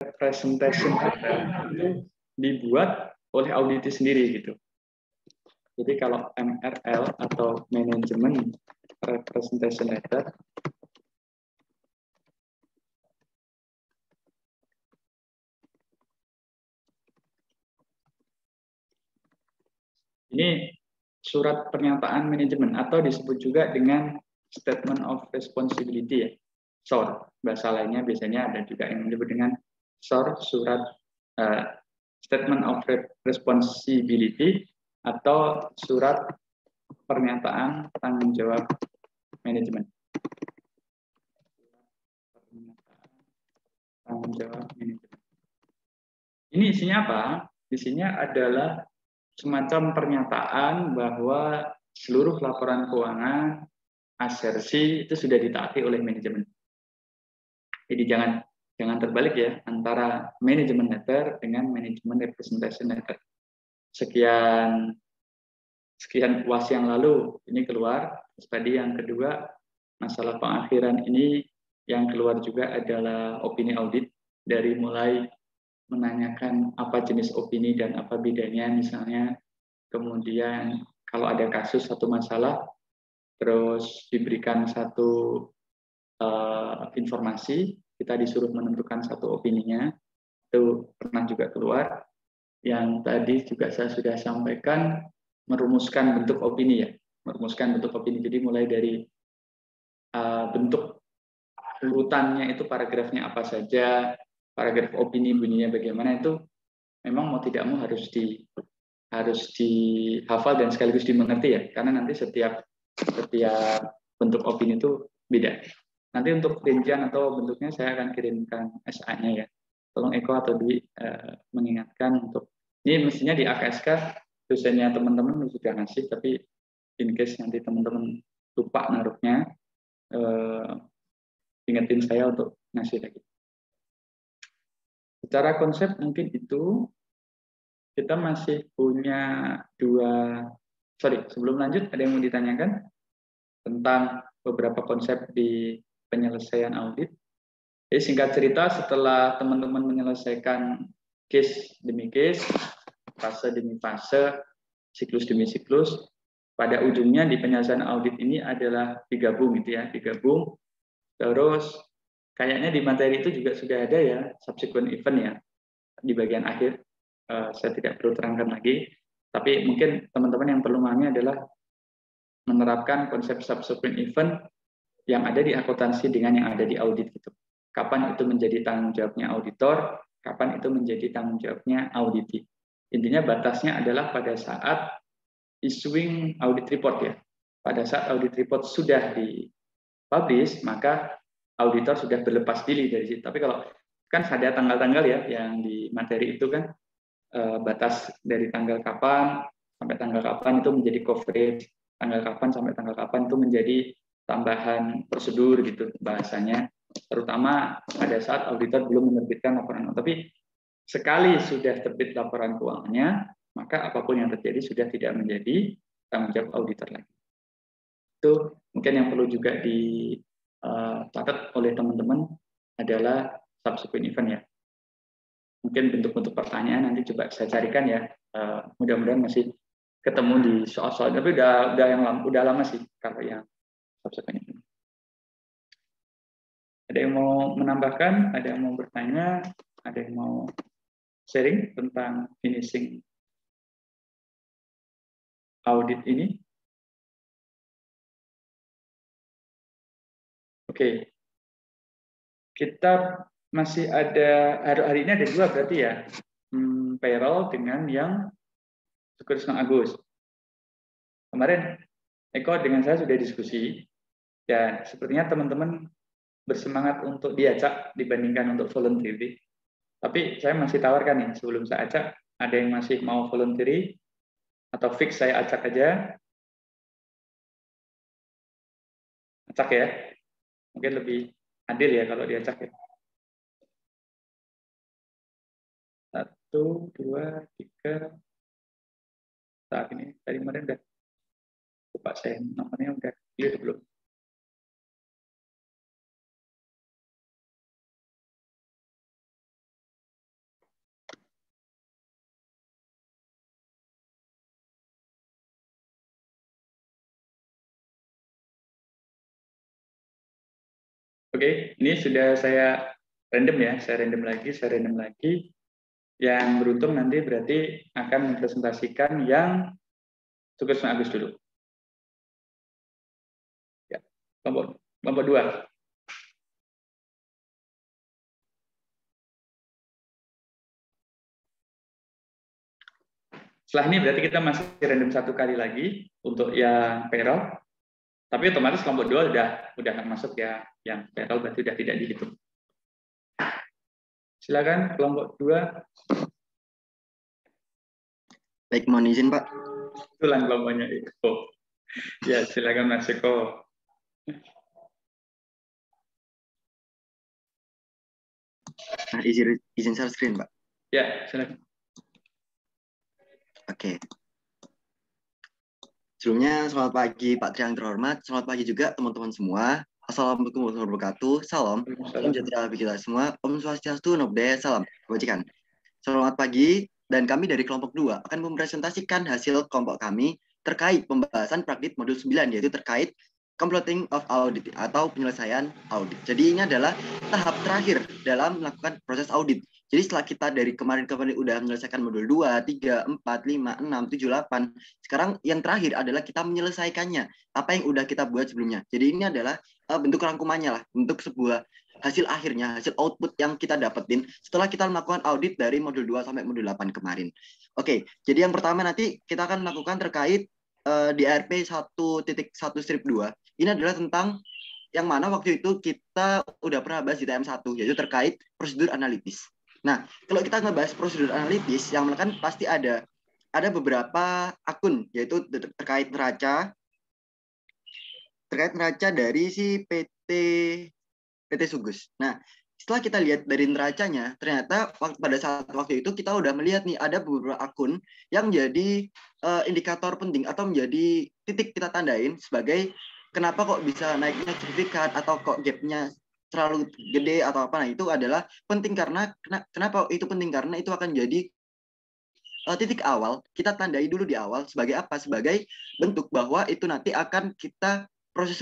representation letter itu dibuat oleh auditi sendiri gitu. Jadi kalau MRL atau Management Representation Letter ini surat pernyataan manajemen atau disebut juga dengan Statement of Responsibility ya. SOR, bahasa lainnya biasanya ada juga yang disebut dengan SOR, surat Statement of Responsibility atau surat pernyataan tanggung jawab manajemen. Tanggung jawab manajemen. Ini isinya apa? Isinya adalah semacam pernyataan bahwa seluruh laporan keuangan asersi itu sudah ditaati oleh manajemen. Jadi jangan terbalik ya antara manajemen letter dengan manajemen representation letter. Sekian UAS yang lalu ini keluar. Terus tadi yang kedua masalah pengakhiran ini yang keluar juga adalah opini audit dari mulai menanyakan apa jenis opini dan apa bedanya misalnya, kemudian kalau ada kasus satu masalah terus diberikan satu informasi, kita disuruh menentukan satu opininya, itu pernah juga keluar. Yang tadi juga saya sudah sampaikan merumuskan bentuk opini ya, merumuskan bentuk opini. Jadi mulai dari bentuk urutannya itu paragrafnya apa saja, paragraf opini bunyinya bagaimana, itu memang mau tidak mau harus dihafal dan sekaligus dimengerti ya, karena nanti setiap bentuk opini itu beda. Nanti untuk rincian atau bentuknya saya akan kirimkan SA-nya ya. Tolong Eko atau Dwi mengingatkan untuk ini mestinya di AKSK dosennya teman-teman sudah ngasih, tapi in case nanti teman-teman lupa naruhnya, ingetin saya untuk ngasih lagi. Secara konsep mungkin itu. Kita masih punya sebelum lanjut ada yang mau ditanyakan tentang beberapa konsep di penyelesaian audit. Jadi singkat cerita, setelah teman-teman menyelesaikan case demi case, fase demi fase, siklus demi siklus, pada ujungnya di penyelesaian audit ini adalah digabung gitu ya, digabung. Terus kayaknya di materi itu juga sudah ada ya subsequent event ya di bagian akhir. Saya tidak perlu terangkan lagi, tapi mungkin teman-teman yang perlu memahami adalah menerapkan konsep subsequent event yang ada di akuntansi dengan yang ada di audit gitu. Kapan itu menjadi tanggung jawabnya auditor, kapan itu menjadi tanggung jawabnya auditi. Intinya batasnya adalah pada saat issuing audit report ya. Pada saat audit report sudah dipublish, maka auditor sudah berlepas diri dari situ. Tapi kalau kan ada tanggal-tanggal ya yang di materi itu kan, batas dari tanggal kapan sampai tanggal kapan itu menjadi coverage, tanggal kapan sampai tanggal kapan itu menjadi tambahan prosedur gitu bahasanya, terutama pada saat auditor belum menerbitkan laporan. Tapi sekali sudah terbit laporan keuangannya, maka apapun yang terjadi sudah tidak menjadi tanggung jawab auditor lagi. Itu mungkin yang perlu juga dicatat oleh teman-teman adalah subsequent event ya. Mungkin bentuk-bentuk pertanyaan nanti coba saya carikan ya. Mudah-mudahan masih ketemu di soal-soal, tapi udah lama sih kalau yang subsequent ini. Ada yang mau menambahkan? Ada yang mau bertanya? Ada yang mau sharing tentang finishing audit ini? Oke. Kita masih ada, hari ini ada dua berarti ya, payroll dengan yang Sekretaris Agus. Kemarin Eko dengan saya sudah diskusi, dan sepertinya teman-teman bersemangat untuk diacak dibandingkan untuk voluntary. Tapi saya masih tawarkan nih, sebelum saya acak, ada yang masih mau voluntary, atau fix saya acak aja? Acak ya? Mungkin lebih adil ya kalau diacak ya. 1, 2, 3. Saat ini tadi kemarin udah lupa saya nomornya udah clear belum? Oke, ini sudah saya random ya, saya random lagi. Yang beruntung nanti berarti akan mempresentasikan yang tugas Agus dulu. Ya, kelompok 2. Setelah ini berarti kita masih random 1 kali lagi untuk yang payroll. Tapi otomatis kelompok 2 udah masuk ya, yang payroll berarti udah tidak dihitung. Silakan kelompok 2. Baik, mohon izin Pak. Tulang kelompoknya Eko. Ya, silakan Mas Eko. Nah, izin share screen Pak. Ya, silakan. Oke. Sebelumnya selamat pagi Pak Tri yang terhormat, selamat pagi juga teman-teman semua. Assalamualaikum warahmatullahi wabarakatuh. Salam sejahtera bagi kita semua. Om Swastiastu, Namo Buddhaya, salam kebajikan. Selamat pagi, dan kami dari kelompok 2 akan mempresentasikan hasil kelompok kami terkait pembahasan praktik modul 9, yaitu terkait completing of audit atau penyelesaian audit. Jadi ini adalah tahap terakhir dalam melakukan proses audit. Jadi setelah kita dari kemarin-kemarin udah menyelesaikan modul 2, 3, 4, 5, 6, 7, 8, sekarang yang terakhir adalah kita menyelesaikannya, apa yang udah kita buat sebelumnya. Jadi ini adalah bentuk rangkumannya lah, bentuk sebuah hasil akhirnya, hasil output yang kita dapetin setelah kita melakukan audit dari modul 2 sampai modul 8 kemarin. Oke, jadi yang pertama nanti kita akan melakukan terkait di ARP 1.1/2. Ini adalah tentang yang mana waktu itu kita udah pernah bahas di TM1, yaitu terkait prosedur analitis. Nah, kalau kita ngebahas prosedur analitis, yang mana kan pasti ada beberapa akun, yaitu terkait neraca dari si PT Sugus. Nah, setelah kita lihat dari neracanya, ternyata pada saat waktu itu kita udah melihat nih ada beberapa akun yang menjadi indikator penting atau menjadi titik kita tandain sebagai kenapa kok bisa naiknya signifikan atau kok gapnya terlalu gede atau apa. Nah, itu adalah penting karena kenapa itu penting, karena itu akan jadi titik awal, kita tandai dulu di awal sebagai apa? Sebagai bentuk bahwa itu nanti akan kita proses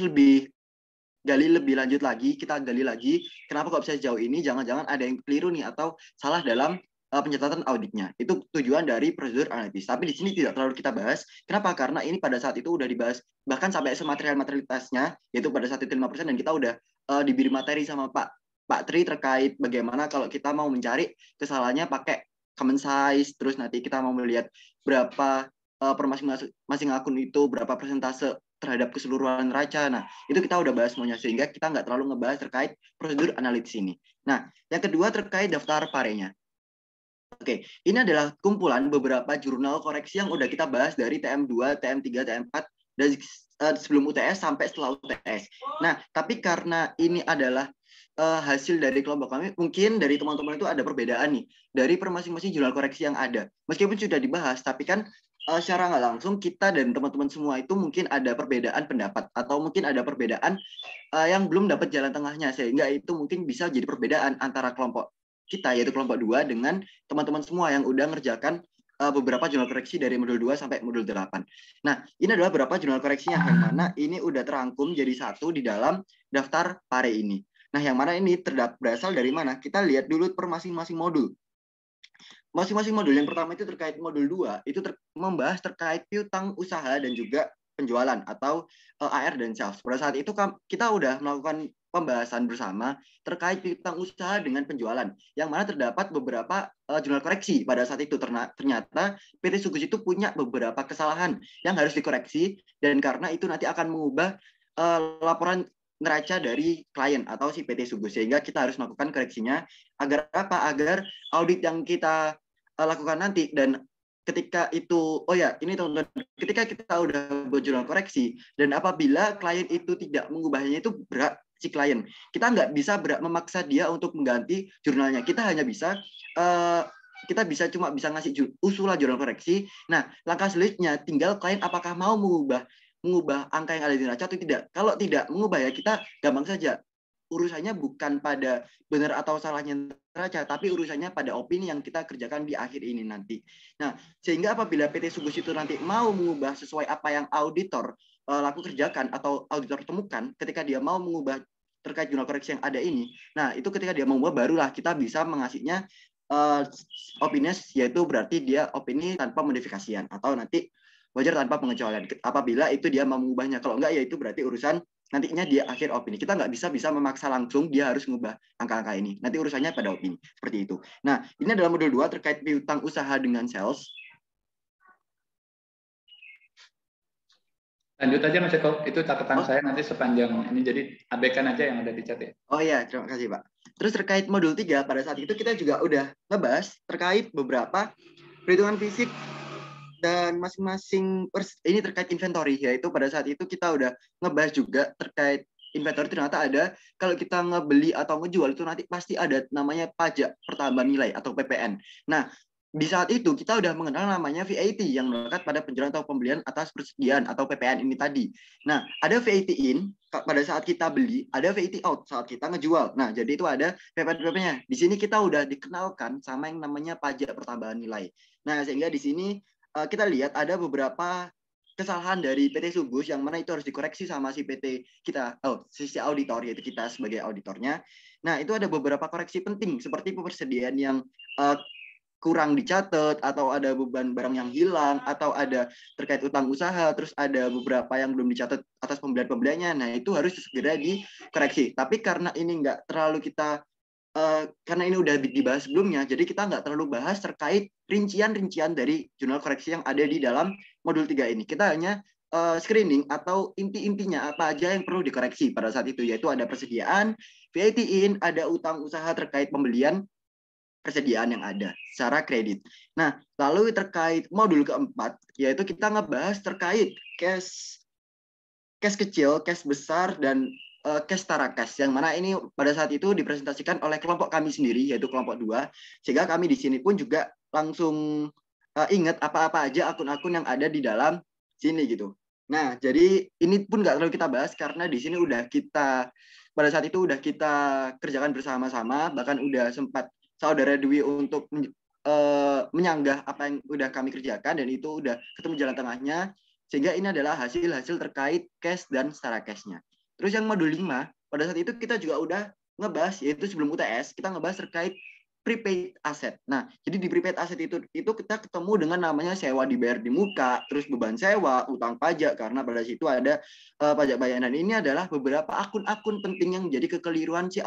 gali lebih lanjut lagi, kita gali lagi, kenapa kok bisa sejauh ini, jangan-jangan ada yang keliru nih, atau salah dalam pencatatan auditnya. Itu tujuan dari prosedur analitis. Tapi di sini tidak terlalu kita bahas. Kenapa? Karena ini pada saat itu udah dibahas, bahkan sampai materialitasnya, yaitu pada saat itu 5%, dan kita udah diberi materi sama Pak Tri terkait bagaimana kalau kita mau mencari kesalahannya pakai common size, terus nanti kita mau melihat berapa per masing-masing akun itu, berapa persentase terhadap keseluruhan neraca. Nah, itu kita udah bahas semuanya, sehingga kita nggak terlalu ngebahas terkait prosedur analitis ini. Nah, yang kedua terkait daftar parenya. Oke, ini adalah kumpulan beberapa jurnal koreksi yang udah kita bahas dari TM2, TM3, TM4, dan sebelum UTS sampai setelah UTS. Nah, tapi karena ini adalah hasil dari kelompok kami, mungkin dari teman-teman itu ada perbedaan nih dari per masing-masing jurnal koreksi yang ada. Meskipun sudah dibahas, tapi kan secara nggak langsung kita dan teman-teman semua itu mungkin ada perbedaan pendapat atau mungkin ada perbedaan yang belum dapat jalan tengahnya, sehingga itu mungkin bisa jadi perbedaan antara kelompok kita, yaitu kelompok 2, dengan teman-teman semua yang udah ngerjakan beberapa jurnal koreksi dari modul 2 sampai modul 8. Nah, ini adalah beberapa jurnal koreksinya yang mana ini udah terangkum jadi satu di dalam daftar pare ini. Nah, yang mana ini berasal dari mana? Kita lihat dulu per masing-masing modul. Masing-masing modul, yang pertama itu terkait modul 2, itu membahas terkait piutang usaha dan juga penjualan atau AR dan sales. Pada saat itu kita udah melakukan pembahasan bersama terkait piutang usaha dengan penjualan, yang mana terdapat beberapa jurnal koreksi pada saat itu. Ternyata PT Sugus itu punya beberapa kesalahan yang harus dikoreksi, dan karena itu nanti akan mengubah laporan neraca dari klien atau si PT Sugus, sehingga kita harus melakukan koreksinya agar apa? Agar audit yang kita lakukan nanti, dan ketika itu, oh ya, ini teman-teman, ketika kita udah buat jurnal koreksi, dan apabila klien itu tidak mengubahnya, itu berat si klien. Kita nggak bisa memaksa dia untuk mengganti jurnalnya. Kita hanya bisa cuma bisa ngasih usulan jurnal koreksi. Nah, langkah selanjutnya tinggal klien apakah mau mengubah angka yang ada di neraca atau tidak. Kalau tidak mengubah, ya kita gampang saja. Urusannya bukan pada benar atau salahnya neraca, tapi urusannya pada opini yang kita kerjakan di akhir ini nanti. Nah, sehingga apabila PT Sugus itu nanti mau mengubah sesuai apa yang auditor laku kerjakan atau auditor temukan, ketika dia mau mengubah terkait jurnal koreksi yang ada ini. Nah, itu ketika dia mengubah barulah kita bisa mengasihnya opini, yaitu berarti dia opini tanpa modifikasian atau nanti wajar tanpa pengecualian. Apabila itu dia mengubahnya, kalau enggak ya itu berarti urusan nantinya dia akhir opini. Kita nggak bisa memaksa langsung dia harus mengubah angka-angka ini. Nanti urusannya pada opini seperti itu. Nah, ini adalah modul 2 terkait piutang usaha dengan sales. Lanjut aja Mas Eko, itu catatan saya nanti sepanjang ini, jadi abaikan aja yang ada di chat ya. Oh iya, terima kasih Pak. Terus terkait modul 3, pada saat itu kita juga udah ngebahas terkait beberapa perhitungan fisik dan masing-masing ini terkait inventory, yaitu pada saat itu kita udah ngebahas juga terkait inventory. Ternyata ada, kalau kita ngebeli atau ngejual itu nanti pasti ada namanya pajak pertambahan nilai atau PPN. Nah, di saat itu kita udah mengenal namanya VAT yang melekat pada penjualan atau pembelian atas persediaan atau PPN ini tadi. Nah, ada VAT in pada saat kita beli, ada VAT out saat kita ngejual. Nah, jadi itu ada PPN-nya. Di sini kita udah dikenalkan sama yang namanya pajak pertambahan nilai. Nah, sehingga di sini kita lihat ada beberapa kesalahan dari PT Sugus yang mana itu harus dikoreksi sama si PT kita, sisi auditor, yaitu kita sebagai auditornya. Nah, itu ada beberapa koreksi penting seperti persediaan yang kurang dicatat, atau ada beban barang yang hilang, atau ada terkait utang usaha, terus ada beberapa yang belum dicatat atas pembelian-pembeliannya. Nah, itu harus segera dikoreksi. Tapi karena ini nggak terlalu kita karena ini udah dibahas sebelumnya, jadi kita nggak terlalu bahas terkait rincian-rincian dari jurnal koreksi yang ada di dalam modul 3 ini. Kita hanya screening atau inti-intinya apa aja yang perlu dikoreksi pada saat itu, yaitu ada persediaan, VAT in, ada utang usaha terkait pembelian, persediaan yang ada secara kredit. Nah, lalu terkait modul keempat, yaitu kita ngebahas terkait cash kecil, cash besar, dan cash setara cash, yang mana ini pada saat itu dipresentasikan oleh kelompok kami sendiri, yaitu kelompok 2, sehingga kami di sini pun juga langsung ingat apa-apa aja akun-akun yang ada di dalam sini gitu. Nah, jadi ini pun nggak terlalu kita bahas karena di sini udah kita pada saat itu udah kita kerjakan bersama-sama, bahkan udah sempat saudara Dwi untuk menyanggah apa yang udah kami kerjakan, dan itu udah ketemu jalan tengahnya, sehingga ini adalah hasil-hasil terkait cash dan setara cash-nya. Terus yang modul 5, pada saat itu kita juga udah ngebahas, yaitu sebelum UTS, kita ngebahas terkait prepaid asset. Nah, jadi di prepaid asset itu kita ketemu dengan namanya sewa dibayar di muka, terus beban sewa, utang pajak, karena pada situ ada pajak bayaran. Ini adalah beberapa akun-akun penting yang menjadi kekeliruan si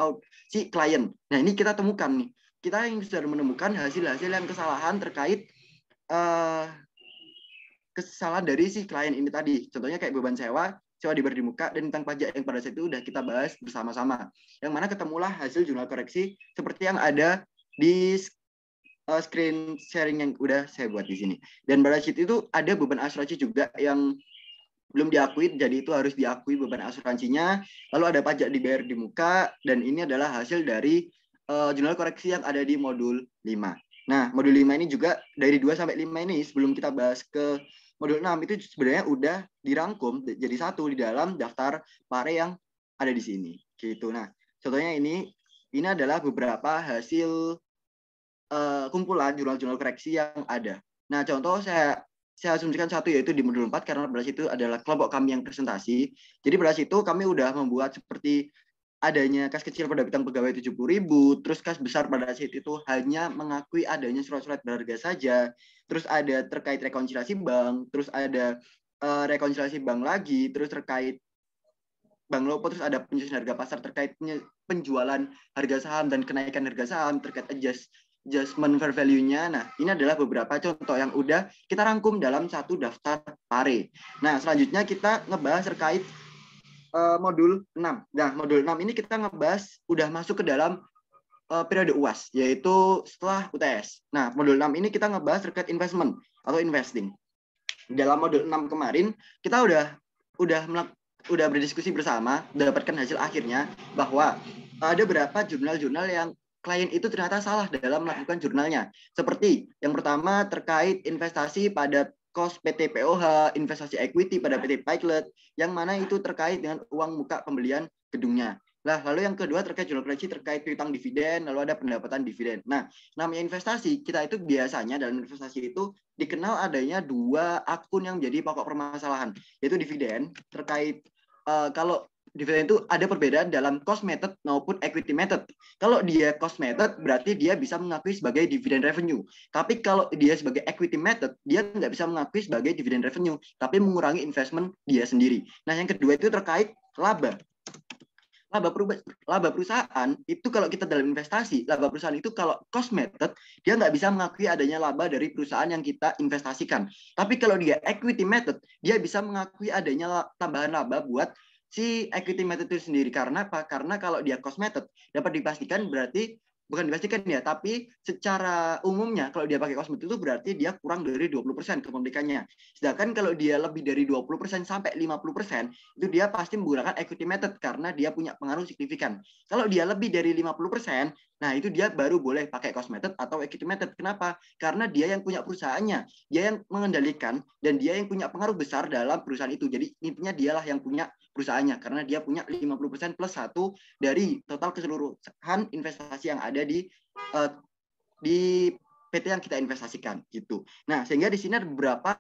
klien. Nah, ini kita temukan nih. Kita yang sudah menemukan hasil-hasil yang kesalahan terkait kesalahan dari si klien ini tadi. Contohnya kayak beban sewa dibayar di muka, dan tentang pajak yang pada saat itu udah kita bahas bersama-sama. Yang mana ketemulah hasil jurnal koreksi seperti yang ada di screen sharing yang udah saya buat di sini. Dan pada saat itu ada beban asuransi juga yang belum diakui, jadi itu harus diakui beban asuransinya. Lalu ada pajak dibayar di muka, dan ini adalah hasil dari jurnal koreksi yang ada di modul 5. Nah, modul 5 ini juga dari 2 sampai 5 ini, sebelum kita bahas ke modul 6, itu sebenarnya udah dirangkum jadi satu di dalam daftar pare yang ada di sini. Gitu. Nah, contohnya ini adalah beberapa hasil kumpulan jurnal-jurnal koreksi yang ada. Nah, contoh saya asumsikan satu, yaitu di modul 4, karena pada situ adalah kelompok kami yang presentasi. Jadi pada situ kami udah membuat seperti adanya kas kecil pada bidang pegawai 70.000, terus kas besar pada saat itu hanya mengakui adanya surat-surat berharga saja, terus ada terkait rekonsiliasi bank, terus ada rekonsiliasi bank lagi, terus terkait Bank Lopo, terus ada penyusunan harga pasar terkait penjualan harga saham dan kenaikan harga saham, terkait adjustment fair value-nya. Nah, ini adalah beberapa contoh yang udah kita rangkum dalam satu daftar pare. Nah, selanjutnya kita ngebahas terkait modul 6. Nah, modul 6 ini kita ngebahas udah masuk ke dalam periode UAS, yaitu setelah UTS. Nah, modul 6 ini kita ngebahas terkait investment atau investing. Dalam modul 6 kemarin, kita udah berdiskusi bersama, mendapatkan hasil akhirnya bahwa ada beberapa jurnal-jurnal yang klien itu ternyata salah dalam melakukan jurnalnya. Seperti yang pertama terkait investasi pada cost PT POH, investasi equity pada PT Pilot, yang mana itu terkait dengan uang muka pembelian gedungnya. Nah, lalu yang kedua terkait jurnal koreksi terkait piutang dividen, lalu ada pendapatan dividen. Nah, namanya investasi, kita itu biasanya dalam investasi itu dikenal adanya 2 akun yang menjadi pokok permasalahan, yaitu dividen terkait kalau dividen itu ada perbedaan dalam cost method maupun equity method. Kalau dia cost method berarti dia bisa mengakui sebagai dividen revenue. Tapi kalau dia sebagai equity method, dia nggak bisa mengakui sebagai dividen revenue, tapi mengurangi investment dia sendiri. Nah, yang kedua itu terkait laba. Laba perusahaan itu kalau kita dalam investasi, laba perusahaan itu kalau cost method, dia nggak bisa mengakui adanya laba dari perusahaan yang kita investasikan. Tapi kalau dia equity method, dia bisa mengakui adanya tambahan laba buat si equity method itu sendiri. Karena apa? Karena kalau dia cost method, dapat dipastikan berarti, bukan dipastikan ya, tapi secara umumnya kalau dia pakai cost method itu berarti dia kurang dari 20% kepemilikannya. Sedangkan kalau dia lebih dari 20% sampai 50%, itu dia pasti menggunakan equity method karena dia punya pengaruh signifikan. Kalau dia lebih dari 50%, nah itu dia baru boleh pakai cost method atau equity method. Kenapa? Karena dia yang punya perusahaannya, dia yang mengendalikan, dan dia yang punya pengaruh besar dalam perusahaan itu. Jadi intinya dialah yang punya perusahaannya, karena dia punya 50% plus 1 dari total keseluruhan investasi yang ada di PT yang kita investasikan gitu. Nah, sehingga di sini ada beberapa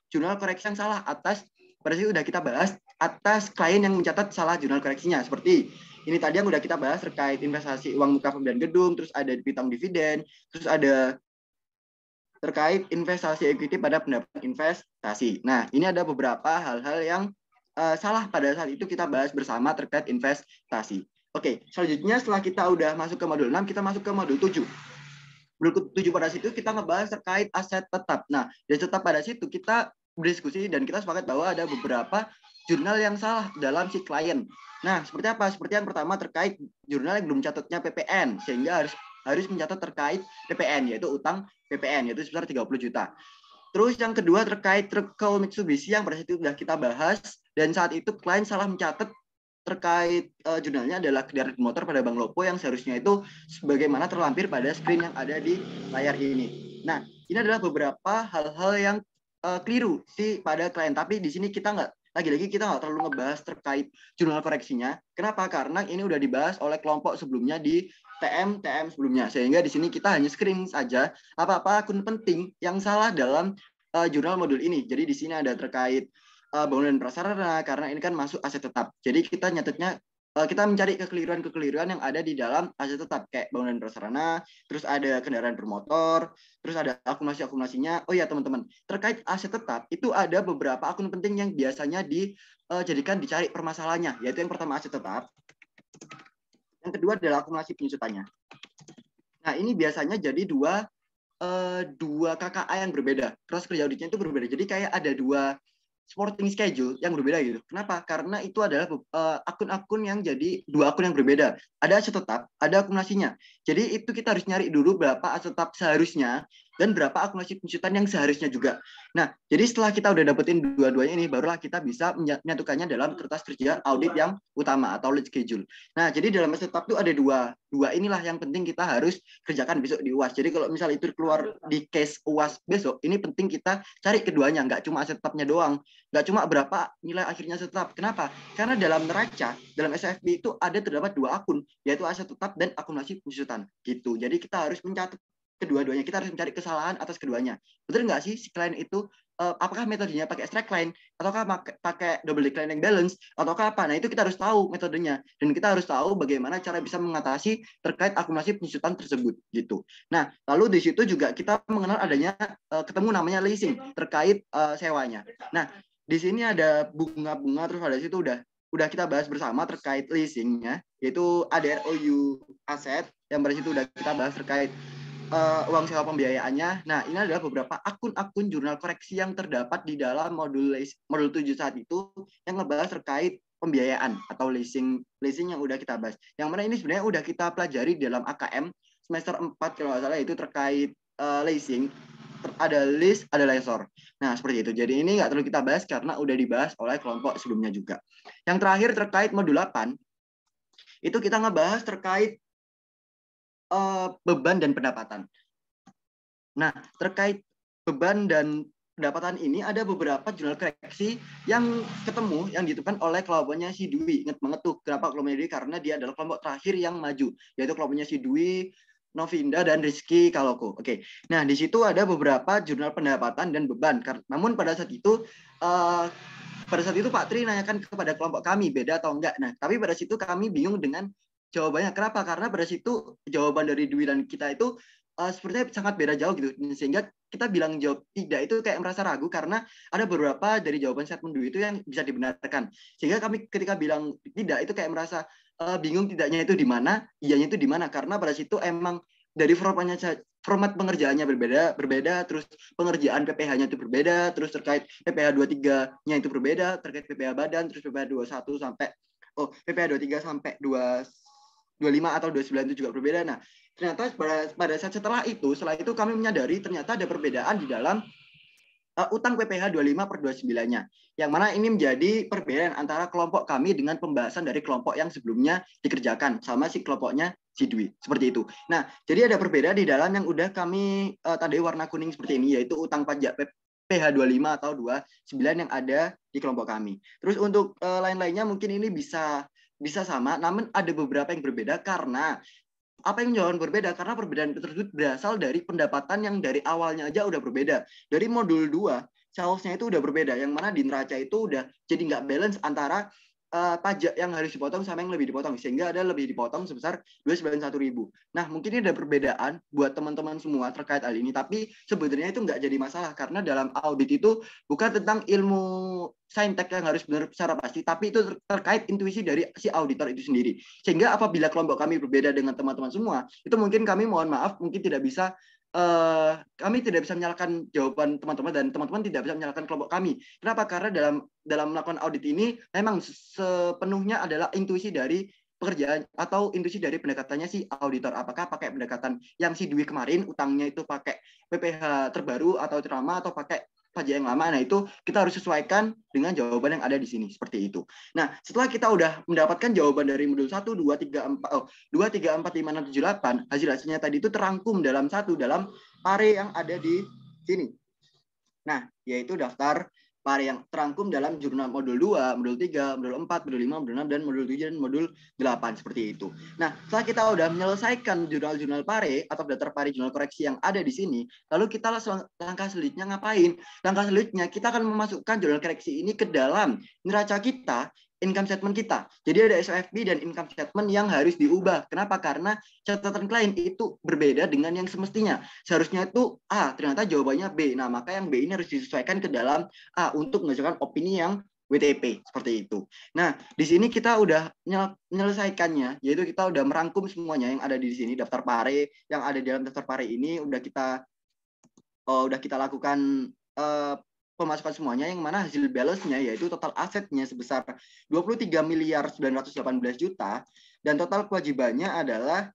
jurnal koreksi yang salah atas, pada sini sudah kita bahas atas klien yang mencatat salah jurnal koreksinya. Seperti ini tadi yang udah kita bahas terkait investasi uang muka pembelian gedung, terus ada piutang dividen, terus ada terkait investasi equity pada pendapatan investasi. Nah, ini ada beberapa hal-hal yang salah pada saat itu kita bahas bersama terkait investasi. Oke, selanjutnya setelah kita udah masuk ke modul 6, kita masuk ke modul 7. Modul 7 pada situ kita ngebahas terkait aset tetap. Nah, dari tetap pada situ kita berdiskusi dan kita sepakat bahwa ada beberapa jurnal yang salah dalam si klien. Nah, seperti apa? Seperti yang pertama terkait jurnal yang belum catatnya PPN, sehingga harus mencatat terkait PPN, yaitu utang PPN, yaitu sebesar 30 juta. Terus yang kedua terkait truk Mitsubishi yang pada situ sudah kita bahas, dan saat itu klien salah mencatat terkait jurnalnya adalah kendaraan motor pada Bank Lopo yang seharusnya itu sebagaimana terlampir pada screen yang ada di layar ini. Nah, ini adalah beberapa hal-hal yang keliru sih pada klien, tapi di sini kita lagi-lagi kita nggak terlalu ngebahas terkait jurnal koreksinya. Kenapa? Karena ini udah dibahas oleh kelompok sebelumnya di TM sebelumnya, sehingga di sini kita hanya screen saja apa-apa akun penting yang salah dalam jurnal modul ini. Jadi di sini ada terkait bangunan prasarana, karena ini kan masuk aset tetap. Jadi kita nyatetnya, kita mencari kekeliruan-kekeliruan yang ada di dalam aset tetap, kayak bangunan prasarana, terus ada kendaraan bermotor, terus ada akumulasi-akumulasinya. Oh ya teman-teman, terkait aset tetap, itu ada beberapa akun penting yang biasanya dijadikan dicari permasalahannya, yaitu yang pertama aset tetap, yang kedua adalah akumulasi penyusutannya. Nah, ini biasanya jadi dua KKA yang berbeda. Cross kerja auditnya itu berbeda. Jadi kayak ada dua sporting schedule yang berbeda gitu. Kenapa? Karena itu adalah akun-akun yang jadi dua akun yang berbeda. Ada aset tetap, ada akumulasinya. Jadi itu kita harus nyari dulu berapa aset tetap seharusnya dan berapa akumulasi penyusutan yang seharusnya juga. Nah, jadi setelah kita udah dapetin dua-duanya ini, barulah kita bisa menyatukannya dalam kertas kerja audit yang utama atau lead schedule. Nah, jadi dalam aset tetap itu ada dua inilah yang penting kita harus kerjakan besok di UAS. Jadi kalau misal itu keluar di case UAS besok, ini penting kita cari keduanya, nggak cuma aset tetapnya doang. Nggak cuma berapa nilai akhirnya aset tetap. Kenapa? Karena dalam neraca, dalam SFB itu ada terdapat dua akun, yaitu aset tetap dan akumulasi penyusutan. Gitu. Jadi kita harus mencatat kedua-duanya. Kita harus mencari kesalahan atas keduanya. Betul nggak sih si klien itu, apakah metodenya pakai straight line, ataukah pakai double declining balance, ataukah apa? Nah, itu kita harus tahu metodenya. Dan kita harus tahu bagaimana cara bisa mengatasi terkait akumulasi penyusutan tersebut. Gitu. Nah, lalu di situ juga kita mengenal adanya, ketemu namanya leasing terkait sewanya. Nah, di sini ada bunga-bunga, terus ada situ udah kita bahas bersama terkait leasingnya, yaitu ada ROU aset yang pada situ udah kita bahas terkait uang sewa pembiayaannya. Nah, ini adalah beberapa akun-akun jurnal koreksi yang terdapat di dalam modul 7 saat itu yang ngebahas terkait pembiayaan atau leasing yang udah kita bahas. Yang mana ini sebenarnya udah kita pelajari dalam AKM semester 4 kalau nggak salah, itu terkait leasing. Ada lease, ada lessor. Nah, seperti itu. Jadi ini nggak perlu kita bahas karena udah dibahas oleh kelompok sebelumnya juga. Yang terakhir terkait modul 8, itu kita ngebahas terkait beban dan pendapatan. Nah, terkait beban dan pendapatan ini ada beberapa jurnal koreksi yang ketemu, yang ditentukan oleh kelompoknya si Dwi. Ingat banget tuh, kenapa kelompoknya Dwi? Karena dia adalah kelompok terakhir yang maju, yaitu kelompoknya si Dwi, Novinda, dan Rizky Kaloko. Oke, nah di situ ada beberapa jurnal pendapatan dan beban. Namun pada saat itu pada saat itu Pak Tri nanyakan kepada kelompok kami beda atau enggak. Nah, tapi pada situ kami bingung dengan jawabannya. Kenapa? Karena pada situ jawaban dari Dwi dan kita itu sepertinya sangat beda jauh gitu. Sehingga kita bilang jawab tidak itu kayak merasa ragu karena ada beberapa dari jawaban statement Dwi itu yang bisa dibenarkan. Sehingga kami ketika bilang tidak itu kayak merasa bingung tidaknya itu di mana, iyanya itu di mana. Karena pada situ emang dari format pengerjaannya berbeda, terus pengerjaan PPH-nya itu berbeda, terus terkait PPH 23-nya itu berbeda, terkait PPH badan, terus PPH 21 sampai PPH 23 sampai 25 atau 29 itu juga berbeda. Nah, ternyata pada saat setelah itu kami menyadari ternyata ada perbedaan di dalam utang PPH 25 per 29-nya. Yang mana ini menjadi perbedaan antara kelompok kami dengan pembahasan dari kelompok yang sebelumnya dikerjakan sama si kelompoknya si Dwi. Seperti itu. Nah, jadi ada perbedaan di dalam yang udah kami tandai warna kuning seperti ini, yaitu utang pajak PPH 25 atau 29 yang ada di kelompok kami. Terus untuk lain-lainnya mungkin ini bisa sama, namun ada beberapa yang berbeda karena apa yang jawaban berbeda? Karena perbedaan tersebut berasal dari pendapatan yang dari awalnya aja udah berbeda. Dari modul 2, salesnya itu udah berbeda. Yang mana di neraca itu udah jadi nggak balance antara pajak yang harus dipotong sama yang lebih dipotong. Sehingga ada lebih dipotong sebesar 291.000. Nah, mungkin ini ada perbedaan buat teman-teman semua terkait hal ini. Tapi sebenarnya itu nggak jadi masalah. Karena dalam audit itu bukan tentang ilmu saintek yang harus benar secara pasti, tapi itu terkait intuisi dari si auditor itu sendiri. Sehingga apabila kelompok kami berbeda dengan teman-teman semua, itu mungkin kami mohon maaf, mungkin tidak bisa kami tidak bisa menyalahkan jawaban teman-teman dan teman-teman tidak bisa menyalahkan kelompok kami. Kenapa? Karena dalam melakukan audit ini memang sepenuhnya adalah intuisi dari pekerjaan atau intuisi dari pendekatannya si auditor. Apakah pakai pendekatan yang si Dwi kemarin utangnya itu pakai PPH terbaru atau lama atau pakai pajak yang lama. Nah, itu kita harus sesuaikan dengan jawaban yang ada di sini seperti itu. Nah, setelah kita udah mendapatkan jawaban dari modul 1 2 3 4 5 6 7 8, hasil-hasilnya tadi itu terangkum dalam pare yang ada di sini. Nah, yaitu daftar pare yang terangkum dalam jurnal modul 2, modul 3, modul 4, modul 5, modul 6, dan modul 7 dan modul 8 seperti itu. Nah, setelah kita udah menyelesaikan jurnal-jurnal pare atau daftar pare jurnal koreksi yang ada di sini, lalu kita langkah selanjutnya ngapain? Langkah selanjutnya kita akan memasukkan jurnal koreksi ini ke dalam neraca kita, income statement kita. Jadi ada SOFP dan income statement yang harus diubah. Kenapa? Karena catatan klien itu berbeda dengan yang semestinya. Seharusnya itu A, ternyata jawabannya B. Nah, maka yang B ini harus disesuaikan ke dalam A untuk mengajukan opini yang WTP seperti itu. Nah, di sini kita udah menyelesaikannya, yaitu kita udah merangkum semuanya yang ada di sini, daftar pare yang ada di dalam daftar pare ini udah kita lakukan pemasukan semuanya, yang mana hasil balance-nya yaitu total asetnya sebesar 23.918 juta dan total kewajibannya adalah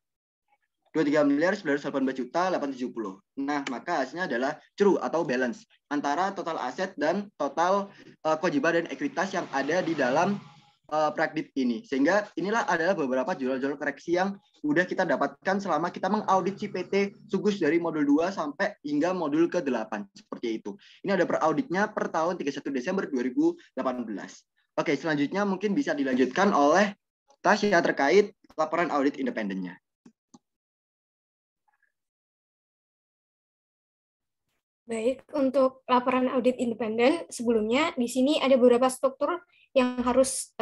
23.918 juta 870. Nah, maka hasilnya adalah true atau balance antara total aset dan total kewajiban dan ekuitas yang ada di dalam prakdik ini. Sehingga inilah adalah beberapa jurnal-jurnal koreksi yang udah kita dapatkan selama kita mengaudit si PT Sugus dari modul 2 sampai hingga modul ke-8. Seperti itu. Ini ada per auditnya per tahun 31 Desember 2018. Oke, selanjutnya mungkin bisa dilanjutkan oleh Tasya terkait laporan audit independennya. Baik, untuk laporan audit independen, sebelumnya di sini ada beberapa struktur yang harus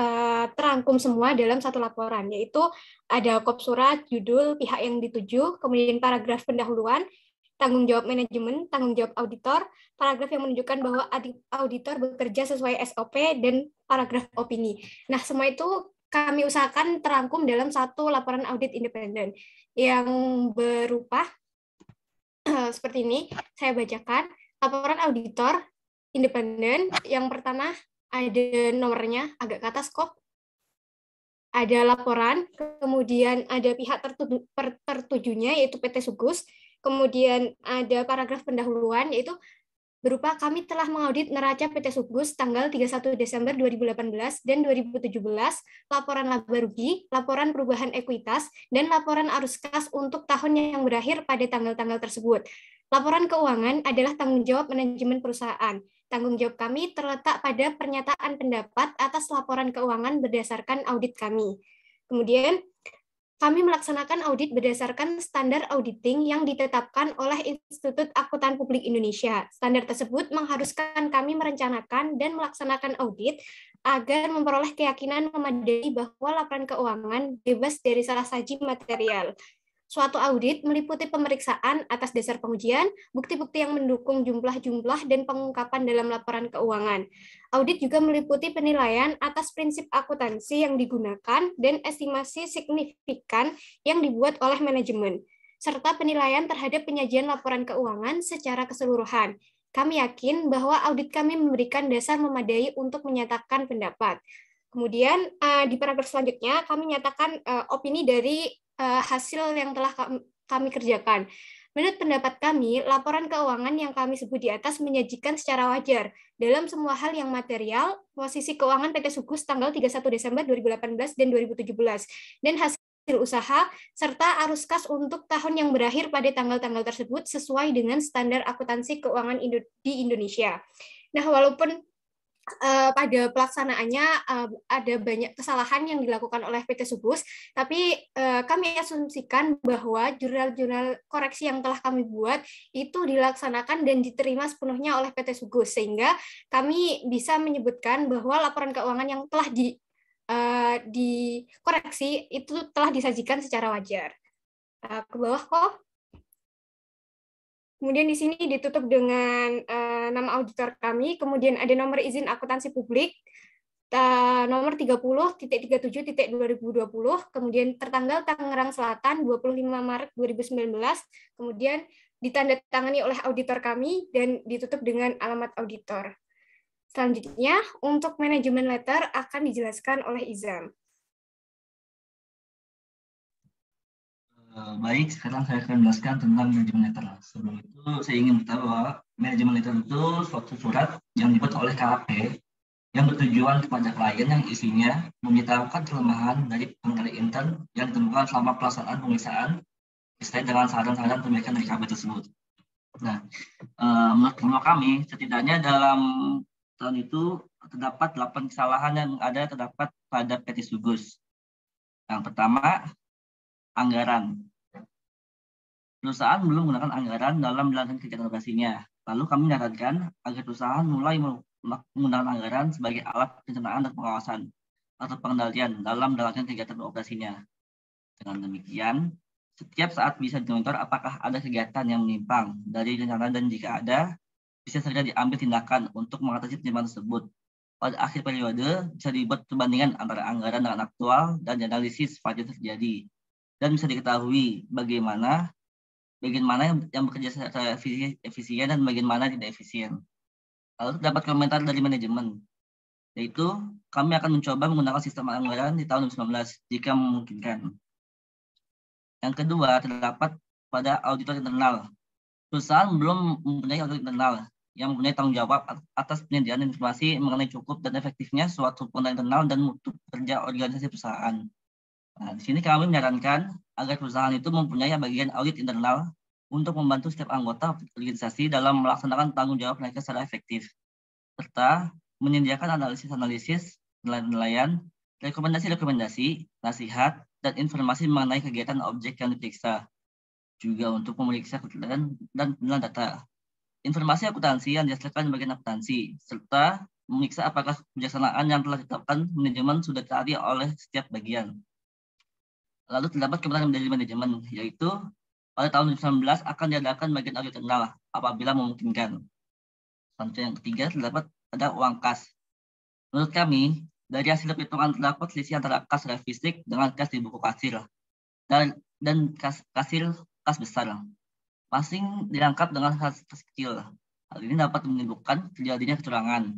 terangkum semua dalam satu laporan, yaitu ada kop surat, judul, pihak yang dituju, kemudian paragraf pendahuluan, tanggung jawab manajemen, tanggung jawab auditor, paragraf yang menunjukkan bahwa auditor bekerja sesuai SOP, dan paragraf opini. Nah, semua itu kami usahakan terangkum dalam satu laporan audit independen yang berupa seperti ini. Saya bacakan laporan auditor independen. Yang pertama ada nomornya agak ke atas kok. Ada laporan, kemudian ada pihak tertujunya yaitu PT Sugus, kemudian ada paragraf pendahuluan yaitu berupa kami telah mengaudit neraca PT Sugus tanggal 31 Desember 2018 dan 2017, laporan laba rugi, laporan perubahan ekuitas, dan laporan arus kas untuk tahun yang berakhir pada tanggal-tanggal tersebut. Laporan keuangan adalah tanggung jawab manajemen perusahaan. Tanggung jawab kami terletak pada pernyataan pendapat atas laporan keuangan berdasarkan audit kami. Kemudian, kami melaksanakan audit berdasarkan standar auditing yang ditetapkan oleh Institut Akuntan Publik Indonesia. Standar tersebut mengharuskan kami merencanakan dan melaksanakan audit agar memperoleh keyakinan memadai bahwa laporan keuangan bebas dari salah saji material. Suatu audit meliputi pemeriksaan atas dasar pengujian, bukti-bukti yang mendukung jumlah-jumlah dan pengungkapan dalam laporan keuangan. Audit juga meliputi penilaian atas prinsip akuntansi yang digunakan dan estimasi signifikan yang dibuat oleh manajemen, serta penilaian terhadap penyajian laporan keuangan secara keseluruhan. Kami yakin bahwa audit kami memberikan dasar memadai untuk menyatakan pendapat. Kemudian di paragraf selanjutnya kami nyatakan opini dari hasil yang telah kami kerjakan. Menurut pendapat kami, laporan keuangan yang kami sebut di atas menyajikan secara wajar dalam semua hal yang material, posisi keuangan PT Sugus tanggal 31 Desember 2018 dan 2017, dan hasil usaha, serta arus kas untuk tahun yang berakhir pada tanggal-tanggal tersebut sesuai dengan standar akuntansi keuangan di Indonesia. Nah, walaupun pada pelaksanaannya ada banyak kesalahan yang dilakukan oleh PT Sugus, tapi kami asumsikan bahwa jurnal-jurnal koreksi yang telah kami buat itu dilaksanakan dan diterima sepenuhnya oleh PT Sugus, sehingga kami bisa menyebutkan bahwa laporan keuangan yang telah dikoreksi itu telah disajikan secara wajar. Ke bawah kok. Kemudian di sini ditutup dengan nama auditor kami, kemudian ada nomor izin akuntansi publik, nomor 30.37.2020, kemudian tertanggal Tangerang Selatan 25 Maret 2019, kemudian ditandatangani oleh auditor kami, dan ditutup dengan alamat auditor. Selanjutnya, untuk manajemen letter akan dijelaskan oleh Izam. Baik, sekarang saya akan menjelaskan tentang manajemen letter. Sebelum itu, saya ingin beritahu bahwa manajemen letter itu suatu surat yang dibuat oleh KAP yang bertujuan kepada klien yang isinya memberitahukan kelemahan dari pengendali intern yang ditemukan selama pelaksanaan pemeriksaan terkait dengan saran-saran perbaikan dari KAP tersebut. Nah, menurut kami, setidaknya dalam tahun itu terdapat 8 kesalahan yang terdapat pada PT Sugus. Yang pertama, anggaran. Perusahaan belum menggunakan anggaran dalam menjalankan kegiatan operasinya. Lalu kami menyarankan agar perusahaan mulai menggunakan anggaran sebagai alat perencanaan dan pengawasan atau pengendalian dalam menjalankan kegiatan operasinya. Dengan demikian, setiap saat bisa dimonitor apakah ada kegiatan yang menyimpang dari rencana, dan jika ada, bisa segera diambil tindakan untuk mengatasi penyimpangan tersebut. Pada akhir periode, bisa dibuat perbandingan antara anggaran dengan aktual dan dianalisis pada terjadi. Dan bisa diketahui bagaimana yang bekerja secara efisien dan bagaimana tidak efisien. Lalu terdapat komentar dari manajemen, yaitu kami akan mencoba menggunakan sistem anggaran di tahun 2019 jika memungkinkan. Yang kedua, terdapat pada auditor internal. Perusahaan belum mempunyai auditor internal yang mempunyai tanggung jawab atas penyediaan informasi mengenai cukup dan efektifnya suatu penggunaan internal dan mutu kerja organisasi perusahaan. Nah, di sini kami menyarankan agar perusahaan itu mempunyai bagian audit internal untuk membantu setiap anggota organisasi dalam melaksanakan tanggung jawab mereka secara efektif, serta menyediakan analisis-analisis, penilaian, rekomendasi-rekomendasi, nasihat, dan informasi mengenai kegiatan objek yang diperiksa, juga untuk memeriksa kebenaran dan penilaian data. Informasi akuntansi yang dihasilkan bagian akuntansi, serta memeriksa apakah kebijaksanaan yang telah ditetapkan manajemen sudah ditaati oleh setiap bagian. Lalu terdapat kemenangan dari manajemen, yaitu pada tahun 2019 akan diadakan bagian audit internal apabila memungkinkan. Selanjutnya yang ketiga, terdapat ada uang kas. Menurut kami, dari hasil perhitungan terdapat selisih antara kas fisik dengan kas di buku kasir dan kas besar. Masing dirangkap dengan kas kecil. Hal ini dapat menimbulkan terjadinya kecurangan.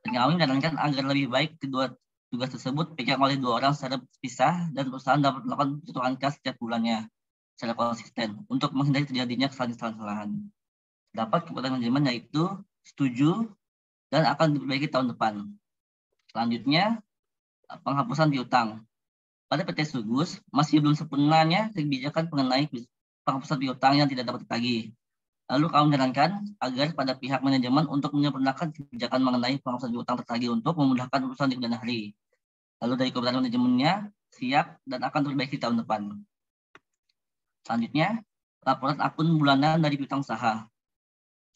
Dan kami menyarankan agar lebih baik kedua tugas tersebut dipegang oleh 2 orang secara terpisah dan perusahaan dapat melakukan perhitungan kas setiap bulannya secara konsisten untuk menghindari terjadinya kesalahan-kesalahan. Dapat keputusan manajemen yaitu setuju dan akan diperbaiki tahun depan. Selanjutnya, penghapusan piutang. Pada PT Sugus masih belum sempurnanya kebijakan mengenai penghapusan piutang yang tidak dapat ditagih. Lalu kami menyarankan agar pada pihak manajemen untuk menyempurnakan kebijakan mengenai penghapusan piutang tertagih untuk memudahkan urusan di kemudian hari. Lalu dari keputusan manajemennya, siap, dan akan diperbaiki tahun depan. Selanjutnya, laporan akun bulanan dari piutang usaha.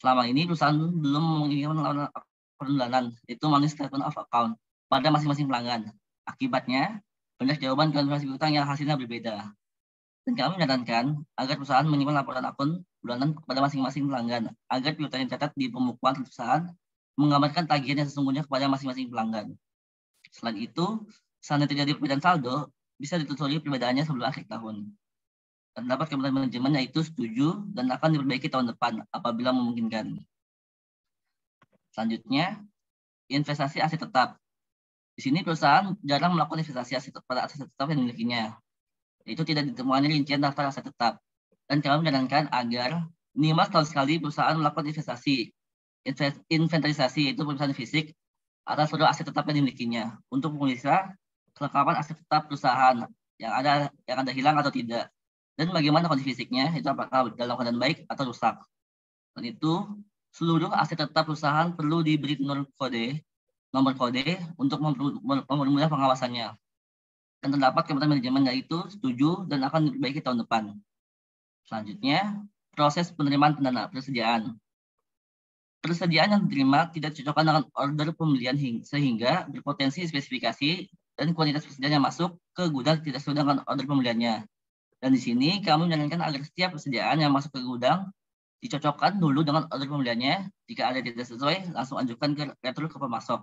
Selama ini perusahaan belum mengirimkan laporan akun bulanan, itu monthly statement of account, pada masing-masing pelanggan. Akibatnya, banyak jawaban konfirmasi piutang yang hasilnya berbeda. Dan kami menyarankan agar perusahaan menyimpan laporan akun bulanan kepada masing-masing pelanggan, agar piutang yang dicatat di pembukuan perusahaan menggambarkan tagihan yang sesungguhnya kepada masing-masing pelanggan. Selain itu, seandainya terjadi perbedaan saldo, bisa ditelusuri perbedaannya sebelum akhir tahun. Terdapat kementerian manajemen yaitu setuju dan akan diperbaiki tahun depan apabila memungkinkan. Selanjutnya, investasi aset tetap. Di sini perusahaan jarang melakukan investasi pada aset tetap yang dimilikinya. Itu tidak ditemukan rincian daftar aset tetap. Dan kami menyarankan agar minimal setahun sekali perusahaan melakukan inventarisasi, yaitu pemeriksaan fisik atas seluruh aset tetap yang dimilikinya untuk memeriksa kelengkapan aset tetap perusahaan yang ada hilang atau tidak, dan bagaimana kondisi fisiknya, itu apakah dalam keadaan baik atau rusak. Dan itu seluruh aset tetap perusahaan perlu diberi nomor kode untuk mempermudah pengawasannya. Dan terdapat kementerian manajemen yaitu setuju dan akan diperbaiki tahun depan. Selanjutnya, proses penerimaan pendana persediaan. Persediaan yang diterima tidak dicocokkan dengan order pembelian sehingga berpotensi spesifikasi dan kuantitas persediaan yang masuk ke gudang tidak sesuai dengan order pembeliannya. Dan di sini kami menyarankan agar setiap persediaan yang masuk ke gudang dicocokkan dulu dengan order pembeliannya. Jika ada tidak sesuai, langsung ajukan ke retur ke pemasok.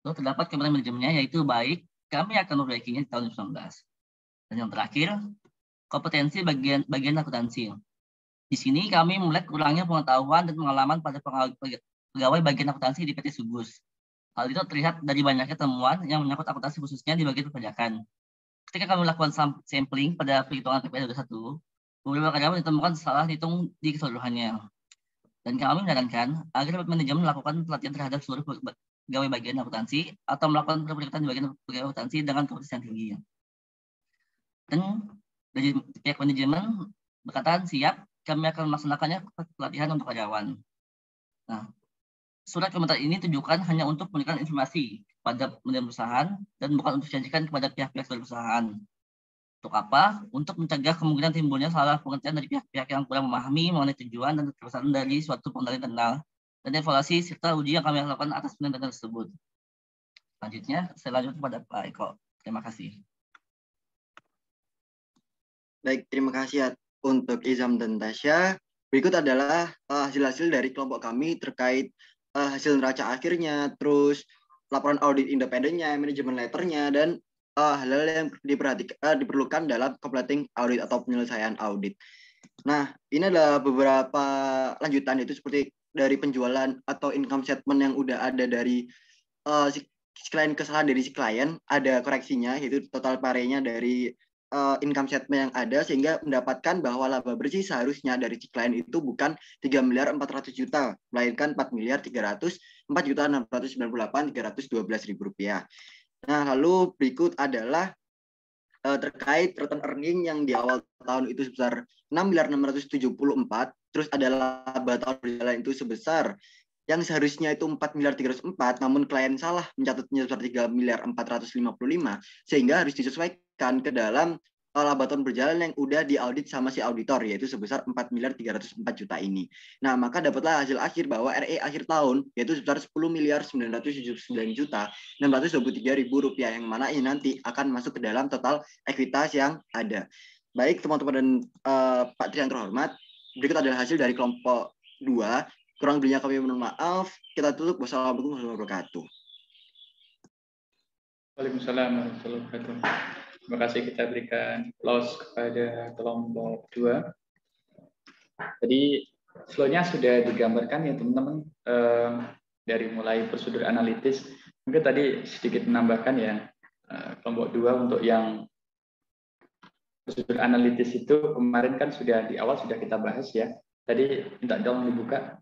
Lalu terdapat kementerian manajemennya yaitu baik, kami akan memperbaikinya di tahun 2019. Dan yang terakhir, kompetensi bagian akuntansi. Di sini kami melihat kurangnya pengetahuan dan pengalaman pada pegawai bagian akuntansi di PT Sugus. Hal itu terlihat dari banyaknya temuan yang menyangkut akuntansi khususnya di bagian perpajakan. Ketika kami melakukan sampling pada perhitungan PPN 21, beberapa karyawan ditemukan salah hitung di keseluruhannya. Dan kami menyarankan agar manajemen melakukan pelatihan terhadap seluruh pegawai bagian akuntansi atau melakukan perekrutan di bagian pegawai akuntansi dengan kompetensi yang tinggi. Dan dari pihak manajemen berkata siap, kami akan melaksanakannya pelatihan untuk karyawan. Nah, surat komentar ini tujukan hanya untuk memberikan informasi pada manajemen perusahaan dan bukan untuk dijanjikan kepada pihak-pihak perusahaan. Untuk apa? Untuk mencegah kemungkinan timbulnya salah pengertian dari pihak-pihak yang kurang memahami mengenai tujuan dan kesan dari suatu pengendalian internal dan evaluasi serta uji yang kami lakukan atas penelitian tersebut. Selanjutnya, saya lanjut kepada Pak Eko. Terima kasih. Baik, terima kasih untuk Izam dan Tasya. Berikut adalah hasil-hasil dari kelompok kami terkait hasil neraca akhirnya, terus laporan audit independennya, manajemen letternya, dan hal-hal yang diperlukan dalam completing audit atau penyelesaian audit. Nah, ini adalah beberapa lanjutan, itu seperti dari penjualan atau income statement yang udah ada dari si klien, kesalahan dari si klien, ada koreksinya, yaitu total parenya dari income statement yang ada, sehingga mendapatkan bahwa laba bersih seharusnya dari si klien itu bukan 3.400.000.000, melainkan 4.304.698.312 rupiah. Nah, lalu berikut adalah terkait return earning yang di awal tahun itu sebesar 6.674, terus ada laba tahun berjalan itu sebesar yang seharusnya itu 4.304, namun klien salah mencatatnya sebesar 3.455, sehingga harus disesuaikan ke dalam laba tahun berjalan yang udah diaudit sama si auditor, yaitu sebesar 4.304.000.000 ini. Nah, maka dapatlah hasil akhir bahwa RE akhir tahun yaitu sebesar 10.979.623.000 rupiah, yang mana ini nanti akan masuk ke dalam total ekuitas yang ada. Baik teman-teman dan Pak Tri yang terhormat, berikut adalah hasil dari kelompok 2. Kurang lebihnya kami mohon maaf. Kita tutup. Wassalamualaikum warahmatullahi wabarakatuh. Waalaikumsalam warahmatullahi wabarakatuh. Terima kasih, kita berikan applause kepada kelompok 2. Jadi flow-nya sudah digambarkan ya teman-teman, dari mulai prosedur analitis. Mungkin tadi sedikit menambahkan ya, kelompok 2 untuk yang prosedur analitis itu kemarin kan sudah di awal sudah kita bahas ya. Tadi minta tolong dibuka.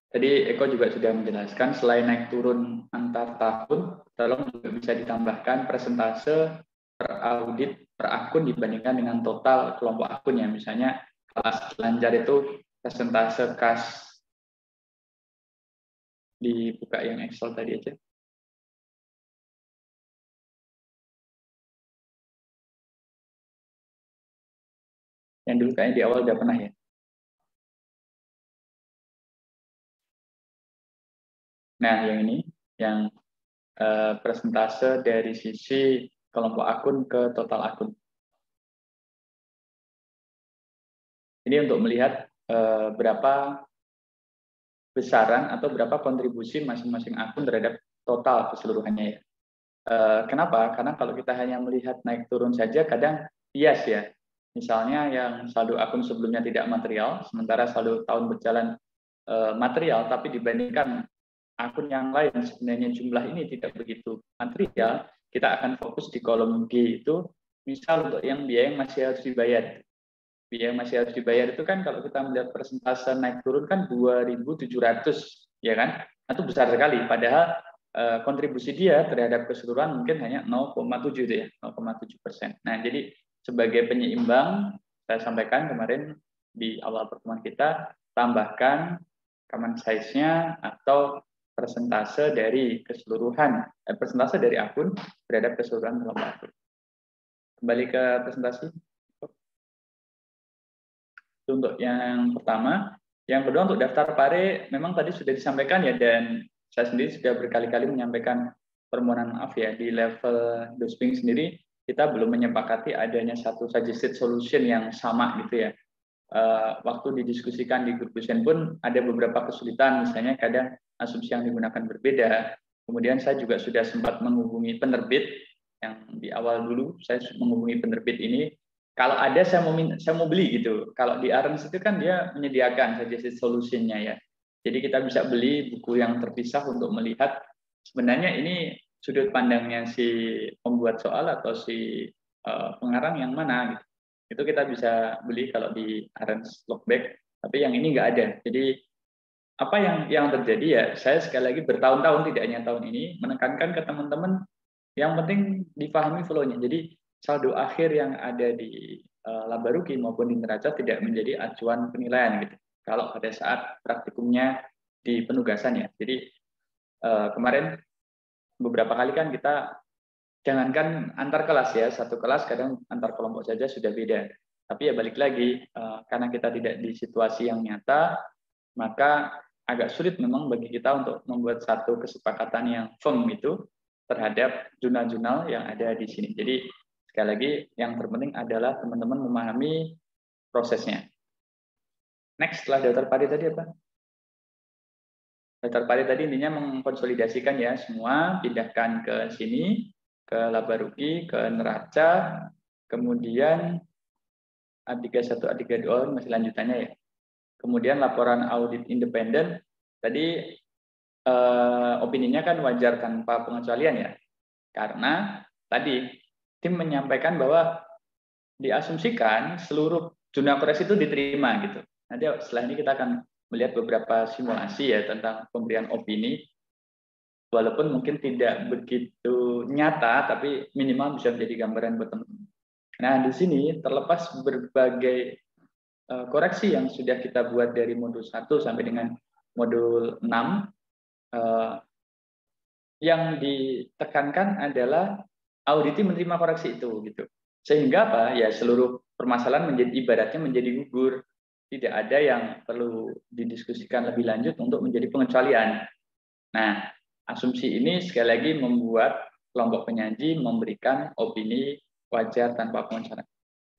Tadi Eko juga sudah menjelaskan selain naik turun antar tahun, tolong juga bisa ditambahkan persentase per audit per akun dibandingkan dengan total kelompok akun ya. Misalnya kelas lancar itu persentase kas, dibuka yang Excel tadi aja. Yang dulu kayaknya di awal udah pernah ya. Nah, yang ini, yang persentase dari sisi kelompok akun ke total akun. Ini untuk melihat berapa besaran atau berapa kontribusi masing-masing akun terhadap total keseluruhannya ya. Kenapa? Karena kalau kita hanya melihat naik turun saja kadang bias ya. Misalnya yang saldo akun sebelumnya tidak material, sementara saldo tahun berjalan material, tapi dibandingkan akun yang lain sebenarnya jumlah ini tidak begitu material, kita akan fokus di kolom G itu, misal untuk yang biaya yang masih harus dibayar. Biaya yang masih harus dibayar itu kan kalau kita melihat persentase naik turun kan 2.700, ya kan? Itu besar sekali, padahal kontribusi dia terhadap keseluruhan mungkin hanya 0,7 itu ya, 0,7%. Nah, jadi sebagai penyeimbang, saya sampaikan kemarin di awal pertemuan kita, tambahkan common size-nya atau persentase dari keseluruhan, persentase dari akun terhadap keseluruhan kelompok akun. Kembali ke presentasi. Itu untuk yang pertama. Yang kedua untuk daftar pare, memang tadi sudah disampaikan ya, dan saya sendiri sudah berkali-kali menyampaikan permohonan maaf ya, di level Dosping sendiri kita belum menyepakati adanya satu suggested solution yang sama gitu ya. Waktu didiskusikan di grup dosen pun ada beberapa kesulitan, misalnya kadang asumsi yang digunakan berbeda. Kemudian saya juga sudah sempat menghubungi penerbit, yang di awal dulu saya menghubungi penerbit ini, kalau ada saya mau beli gitu. Kalau di Arens itu kan dia menyediakan suggested solution-nya ya. Jadi kita bisa beli buku yang terpisah untuk melihat sebenarnya ini sudut pandangnya si pembuat soal atau si pengarang yang mana gitu. Itu kita bisa beli kalau di Arens Lookback, tapi yang ini nggak ada. Jadi apa yang terjadi ya, saya sekali lagi bertahun-tahun, tidak hanya tahun ini, menekankan ke teman-teman yang penting dipahami flow-nya. Jadi saldo akhir yang ada di Labaruki maupun di neraca tidak menjadi acuan penilaian gitu. Kalau pada saat praktikumnya di penugasan ya. Jadi kemarin beberapa kali kan kita jangankan antar kelas ya, satu kelas kadang antar kelompok saja sudah beda. Tapi ya balik lagi, karena kita tidak di situasi yang nyata, maka agak sulit memang bagi kita untuk membuat satu kesepakatan yang firm itu terhadap jurnal-jurnal yang ada di sini. Jadi sekali lagi yang terpenting adalah teman-teman memahami prosesnya. Next, setelah daftar pare tadi apa? Daftar pare tadi intinya mengkonsolidasikan ya semua, pindahkan ke sini, ke Labaruki, ke neraca, kemudian A31, A32 masih lanjutannya ya. Kemudian laporan audit independen, tadi opininya kan wajar tanpa pengecualian ya, karena tadi tim menyampaikan bahwa diasumsikan seluruh jurnal koreksi itu diterima gitu. Nanti setelah ini kita akan melihat beberapa simulasi ya tentang pemberian opini, walaupun mungkin tidak begitu nyata, tapi minimal bisa menjadi gambaran buat teman-teman. Nah, di sini terlepas berbagai koreksi yang sudah kita buat dari modul 1 sampai dengan modul 6, yang ditekankan adalah auditi menerima koreksi itu gitu. Sehingga apa? Ya seluruh permasalahan menjadi ibaratnya menjadi gugur. Tidak ada yang perlu didiskusikan lebih lanjut untuk menjadi pengecualian. Nah, asumsi ini sekali lagi membuat kelompok penyaji memberikan opini wajar tanpa pengecualian.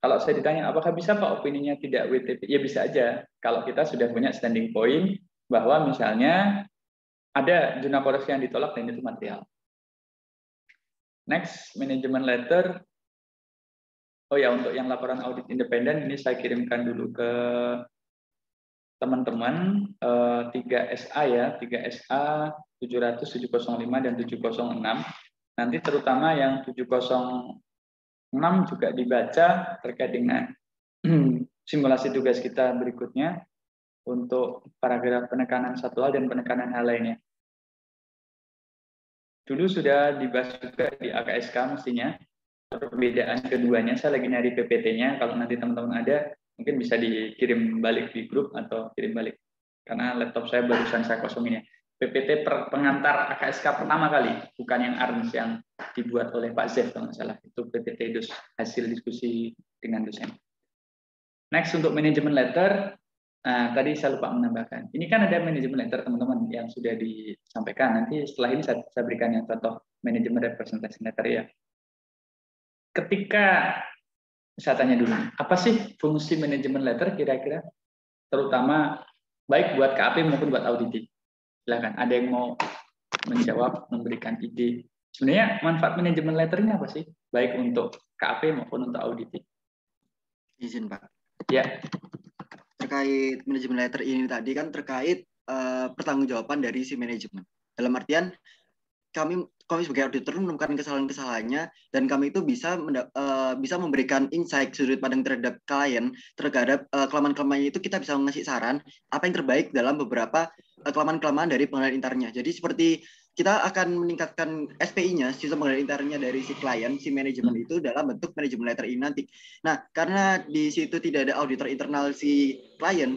Kalau saya ditanya, apakah bisa Pak opininya tidak WTP? Ya bisa aja. Kalau kita sudah punya standing point bahwa misalnya ada jurnal koreksi yang ditolak dan itu material. Next, manajemen letter. Oh ya, untuk yang laporan audit independen ini saya kirimkan dulu ke teman-teman 3SA ya, 3SA 700, 705 dan 706. Nanti terutama yang 706 juga dibaca terkait dengan simulasi tugas kita berikutnya untuk paragraf penekanan satu hal dan penekanan hal lainnya. Dulu sudah dibahas juga di AKSK mestinya, perbedaan keduanya. Saya lagi nyari PPT-nya, kalau nanti teman-teman ada, mungkin bisa dikirim balik di grup atau kirim balik. Karena laptop saya barusan saya kosongin ya. PPT pengantar AKSK pertama kali, bukan yang ARMS yang dibuat oleh Pak Zef kalau nggak salah. Itu PPT hasil diskusi dengan dosen. Next untuk manajemen letter, nah tadi saya lupa menambahkan. Ini kan ada manajemen letter teman-teman yang sudah disampaikan. Nanti setelah ini saya berikan yang contoh manajemen representation letter ya. Ketika saya tanya dulu, apa sih fungsi manajemen letter kira-kira? Terutama baik buat KAP maupun buat audit. Silakan. Ada yang mau menjawab, memberikan ide. Sebenarnya manfaat manajemen letter ini apa sih? Baik untuk KAP maupun untuk audit. Izin Pak. Ya. Terkait manajemen letter ini tadi kan terkait pertanggungjawaban dari si manajemen. Dalam artian kami sebagai auditor menemukan kesalahan-kesalahannya dan kami itu bisa memberikan insight sudut pandang terhadap klien terhadap kelemahan-kelemahannya itu kita bisa mengasih saran apa yang terbaik dalam beberapa kelemahan-kelemahan dari pengenalan internnya. Jadi seperti kita akan meningkatkan SPI-nya, sistem pengenalan internnya dari si klien, si manajemen itu dalam bentuk manajemen letter ini nanti. Nah, karena di situ tidak ada auditor internal si klien,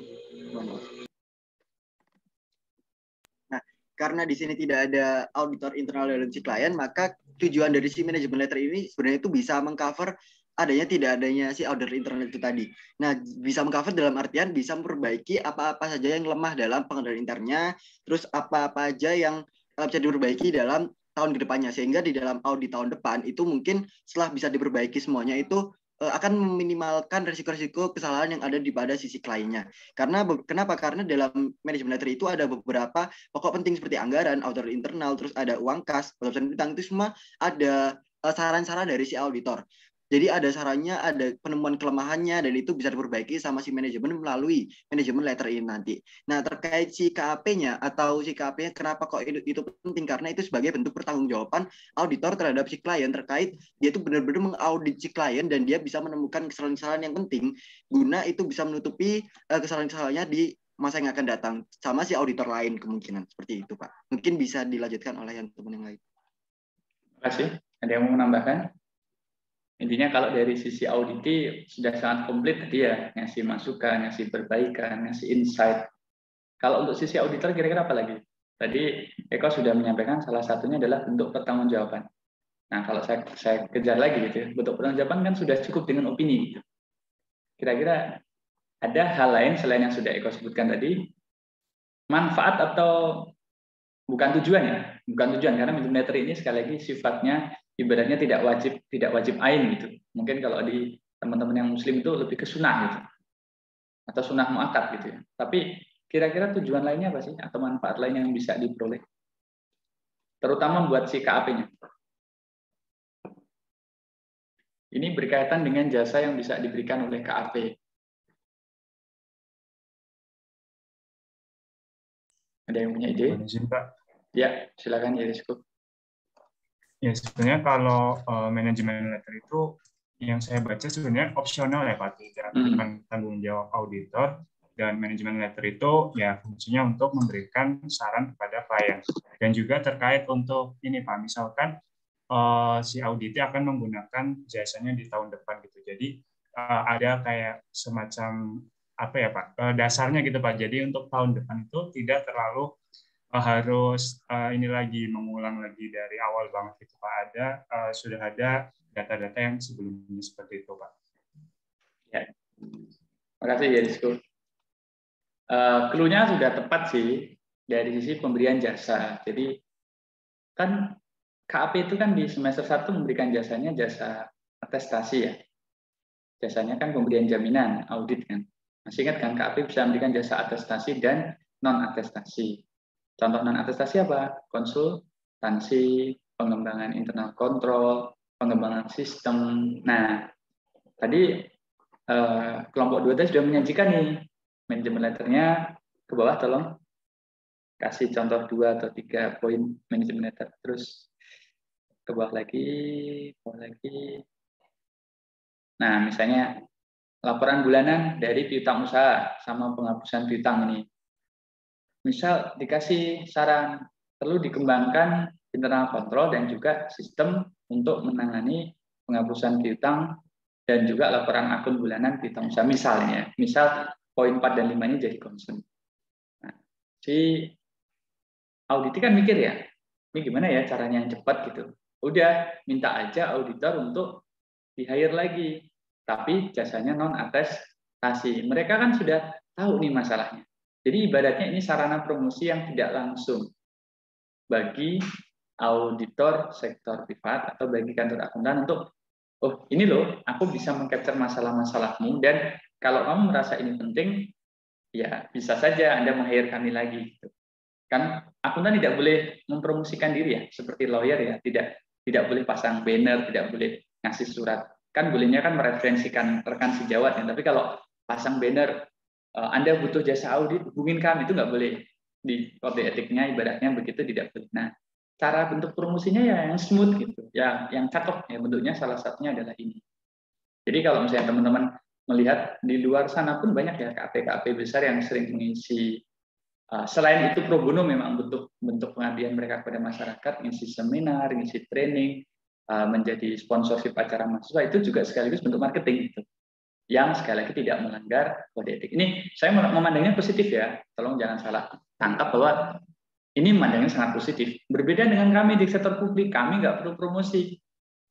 karena di sini tidak ada auditor internal dalam si klien, maka tujuan dari si manajemen letter ini sebenarnya itu bisa mengcover tidak adanya si auditor internal itu tadi. Nah, bisa mengcover dalam artian bisa memperbaiki apa-apa saja yang lemah dalam pengendalian internnya, terus apa-apa aja yang bisa diperbaiki dalam tahun kedepannya, sehingga di dalam audit tahun depan itu mungkin setelah bisa diperbaiki semuanya itu akan meminimalkan risiko-risiko kesalahan yang ada di pada sisi kliennya. Kenapa? Karena dalam manajemen letter itu ada beberapa pokok penting seperti anggaran, auditor internal, terus ada uang kas, pelepasan piutang, itu semua ada saran-saran dari si auditor. Jadi ada sarannya, ada penemuan kelemahannya, dan itu bisa diperbaiki sama si manajemen melalui manajemen letter ini nanti. Nah, terkait si KAP-nya atau si KAP-nya, kenapa kok itu penting? Karena itu sebagai bentuk pertanggungjawaban auditor terhadap si klien terkait dia itu benar-benar mengaudit si klien dan dia bisa menemukan kesalahan-kesalahan yang penting guna itu bisa menutupi kesalahan-kesalahannya di masa yang akan datang sama si auditor lain kemungkinan seperti itu Pak. Mungkin bisa dilanjutkan oleh yang teman yang lain. Terima kasih. Ada yang mau menambahkan? Intinya kalau dari sisi audit sudah sangat komplit tadi ya, ngasih masukan, ngasih perbaikan, ngasih insight. Kalau untuk sisi auditor kira-kira apa lagi? Tadi Eko sudah menyampaikan salah satunya adalah bentuk pertanggungjawaban. Nah, kalau saya kejar lagi gitu ya, bentuk pertanggungjawaban kan sudah cukup dengan opini gitu. Kira-kira ada hal lain selain yang sudah Eko sebutkan tadi? Manfaat atau bukan tujuan ya? Bukan tujuan, karena manajemen letter ini sekali lagi sifatnya ibaratnya tidak wajib ain gitu. Mungkin kalau di teman-teman yang muslim itu lebih ke sunnah gitu. Atau sunnah muakkad gitu ya. Tapi kira-kira tujuan lainnya apa sih? Atau manfaat lain yang bisa diperoleh? Terutama buat si KAP-nya. Ini berkaitan dengan jasa yang bisa diberikan oleh KAP. Ada yang punya ide? Ya, silakan ya Rizko. Ya, sebenarnya kalau manajemen letter itu yang saya baca sebenarnya opsional ya Pak, tidak bukan tanggung jawab auditor, dan manajemen letter itu ya fungsinya untuk memberikan saran kepada klien. Dan juga terkait untuk ini Pak, misalkan si auditnya akan menggunakan jasanya di tahun depan gitu. Jadi ada kayak semacam apa ya Pak, dasarnya gitu Pak. Jadi untuk tahun depan itu tidak terlalu harus ini lagi mengulang lagi dari awal banget itu Pak. Sudah ada data-data yang sebelumnya seperti itu Pak. Ya, terima kasih ya Rizko. Clue-nya sudah tepat sih dari sisi pemberian jasa. Jadi kan KAP itu kan di semester 1 memberikan jasanya jasa atestasi ya. Jasanya kan pemberian jaminan audit kan. Masih ingat kan KAP bisa memberikan jasa atestasi dan non atestasi. Contoh non-atestasi apa? Konsultansi, pengembangan internal kontrol, pengembangan sistem. Nah, tadi kelompok 2 tadi sudah menyajikan nih manajemen letternya ke bawah, tolong kasih contoh 2 atau 3 poin manajemen letter. Terus ke bawah lagi, Nah, misalnya laporan bulanan dari piutang usaha sama penghapusan piutang ini. Misal dikasih saran perlu dikembangkan internal kontrol dan juga sistem untuk menangani penghapusan piutang dan juga laporan akun bulanan piutang usaha misalnya. Misal poin 4 dan 5 ini jadi concern. Nah, si audit kan mikir ya, ini gimana ya caranya yang cepat gitu. Udah minta aja auditor untuk di hire lagi, tapi jasanya non presentasi. Mereka kan sudah tahu nih masalahnya. Jadi ibaratnya ini sarana promosi yang tidak langsung bagi auditor sektor privat atau bagi kantor akuntan untuk, oh ini loh, aku bisa mengcapture masalah-masalahmu, dan kalau kamu merasa ini penting, ya bisa saja Anda meng-hire kami lagi. Kan akuntan tidak boleh mempromosikan diri ya, seperti lawyer ya, tidak boleh pasang banner, tidak boleh ngasih surat. Kan bolehnya kan mereferensikan rekan sejawat ya, tapi kalau pasang banner, Anda butuh jasa audit, hubungin kami, itu nggak boleh. Di kode etiknya ibaratnya begitu, tidak boleh. Nah, cara bentuk promosinya ya yang smooth gitu, yang cakep ya, bentuknya salah satunya adalah ini. Jadi kalau misalnya teman-teman melihat di luar sana pun banyak ya KP besar yang sering mengisi, selain itu pro bono memang bentuk pengabdian mereka kepada masyarakat, ngisi seminar, ngisi training, menjadi sponsorship acara mahasiswa, itu juga sekaligus bentuk marketing gitu, yang sekali lagi tidak melanggar kode etik. Ini saya memandangnya positif ya, tolong jangan salah tangkap bahwa ini memandangnya sangat positif. Berbeda dengan kami di sektor publik, kami nggak perlu promosi.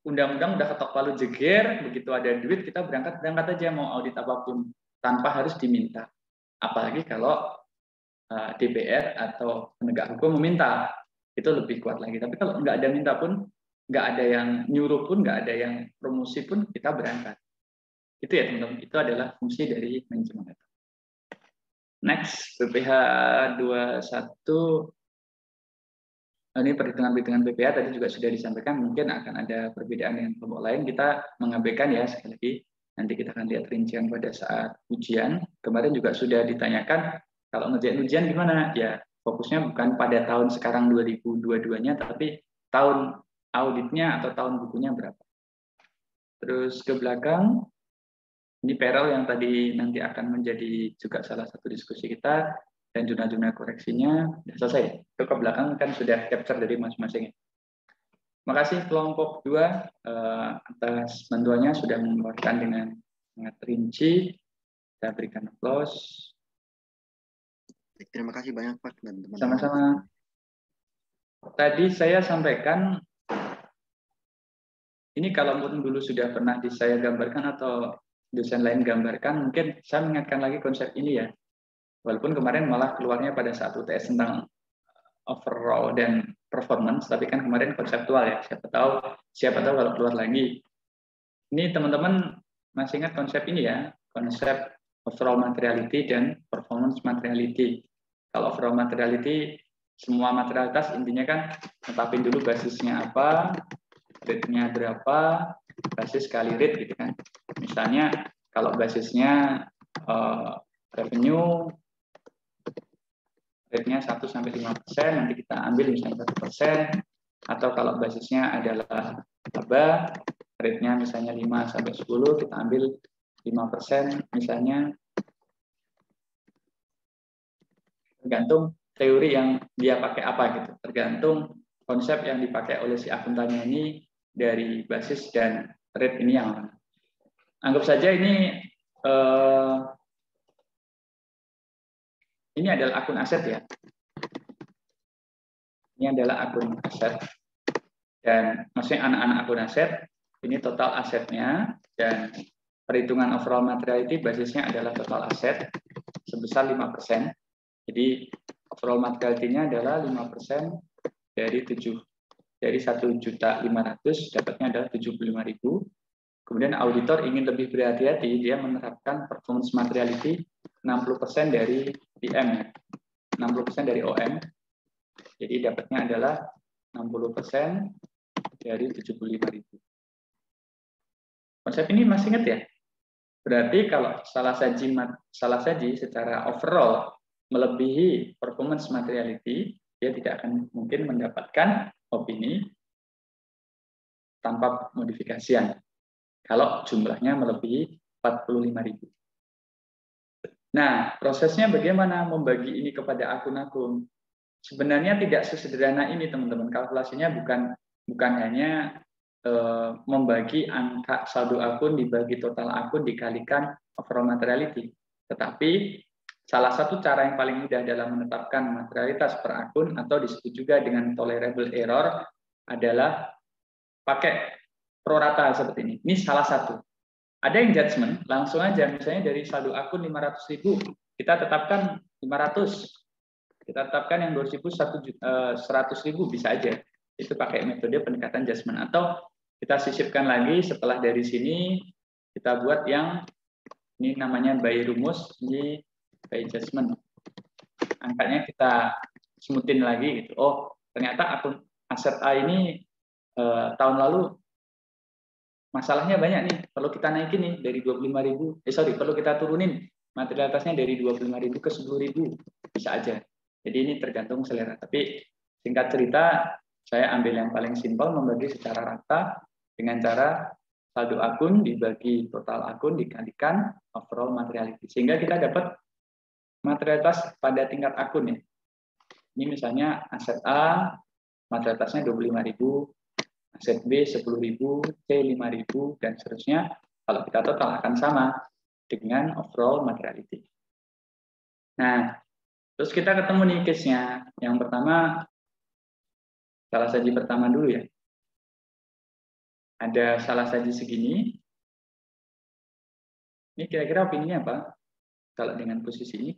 Undang-undang udah ketok palu jeger, begitu ada duit kita berangkat aja mau audit apapun tanpa harus diminta. Apalagi kalau DPR atau penegak hukum meminta, itu lebih kuat lagi. Tapi kalau nggak ada minta pun, nggak ada yang nyuruh pun, nggak ada yang promosi pun, kita berangkat. Itu ya teman-teman, itu adalah fungsi dari manajemen data. Next, PPH 21. Ini perhitungan-perhitungan PPH tadi juga sudah disampaikan, mungkin akan ada perbedaan dengan kelompok lain. Kita mengabaikan ya, sekali lagi, nanti kita akan lihat rincian pada saat ujian. Kemarin juga sudah ditanyakan, kalau ngerjain ujian gimana? Ya, fokusnya bukan pada tahun sekarang 2022-nya, tapi tahun auditnya atau tahun bukunya berapa. Terus ke belakang, ini Perel yang tadi nanti akan menjadi juga salah satu diskusi kita, dan jurnal-jurnal koreksinya sudah selesai. Itu ke belakang kan sudah capture dari masing-masing. Terima kasih kelompok 2 atas bantuannya, sudah mengeluarkan dengan sangat rinci. Kita berikan aplaus. Terima kasih banyak Pak dan teman-teman. Sama-sama. Tadi saya sampaikan, ini kalau dulu sudah pernah saya gambarkan atau dosen lain gambarkan, mungkin saya mengingatkan lagi konsep ini ya. Walaupun kemarin malah keluarnya pada saat UTS tentang overall dan performance, tapi kan kemarin konseptual ya. Siapa tahu kalau keluar lagi. Ini teman-teman masih ingat konsep ini ya, konsep overall materiality dan performance materiality. Kalau overall materiality, semua materialitas intinya kan tetapin dulu basisnya apa, rate-nya berapa, basis kali rate gitu kan. Misalnya kalau basisnya revenue, rate-nya 1-5%, nanti kita ambil misalnya 1%, atau kalau basisnya adalah laba, rate-nya misalnya 5-10, kita ambil 5% misalnya, tergantung teori yang dia pakai apa gitu, tergantung konsep yang dipakai oleh si akuntannya ini dari basis dan rate ini yang mana. Anggap saja ini adalah akun aset ya. Ini adalah akun aset. Dan maksudnya anak-anak akun aset, ini total asetnya, dan perhitungan overall materiality basisnya adalah total aset sebesar 5%. Jadi overall materiality-nya adalah 5% dari 1.500.000 dapatnya adalah 75.000. Kemudian auditor ingin lebih berhati-hati, dia menerapkan performance materiality 60% dari PM, 60% dari OM. Jadi dapatnya adalah 60% dari 75.000. Konsep ini masih ingat ya? Berarti kalau salah saji secara overall melebihi performance materiality, dia tidak akan mungkin mendapatkan opini tanpa modifikasian kalau jumlahnya melebihi 45.000. Nah, prosesnya bagaimana membagi ini kepada akun-akun? Sebenarnya tidak sesederhana ini, teman-teman. Kalkulasinya bukan hanya membagi angka saldo akun dibagi total akun dikalikan overall materiality, tetapi salah satu cara yang paling mudah dalam menetapkan materialitas per akun atau disebut juga dengan tolerable error adalah pakai prorata seperti ini. Ini salah satu. Ada yang judgement, langsung aja, misalnya dari saldo akun 500.000, kita tetapkan 500, kita tetapkan yang 200.000 100.000, bisa aja. Itu pakai metode pendekatan judgement. Atau kita sisipkan lagi, setelah dari sini, kita buat yang, ini namanya by rumus, ini by judgement. Angkanya kita semutin lagi, gitu. Oh, ternyata akun aset A ini tahun lalu masalahnya banyak nih, perlu kita naikin nih dari 25.000, perlu kita turunin materialitasnya dari 25.000 ke 10.000, bisa aja. Jadi ini tergantung selera. Tapi singkat cerita, saya ambil yang paling simpel, membagi secara rata dengan cara saldo akun dibagi total akun dikalikan overall materiality, sehingga kita dapat materialitas pada tingkat akun ya. Ini misalnya aset A materialitasnya 25.000, aset B 10.000, C 5.000, dan seterusnya. Kalau kita total akan sama dengan overall materiality. Nah, terus kita ketemu nih case-nya. Yang pertama, salah saji pertama dulu ya. Ada salah saji segini. Ini kira-kira opininya apa? Kalau dengan posisi ini.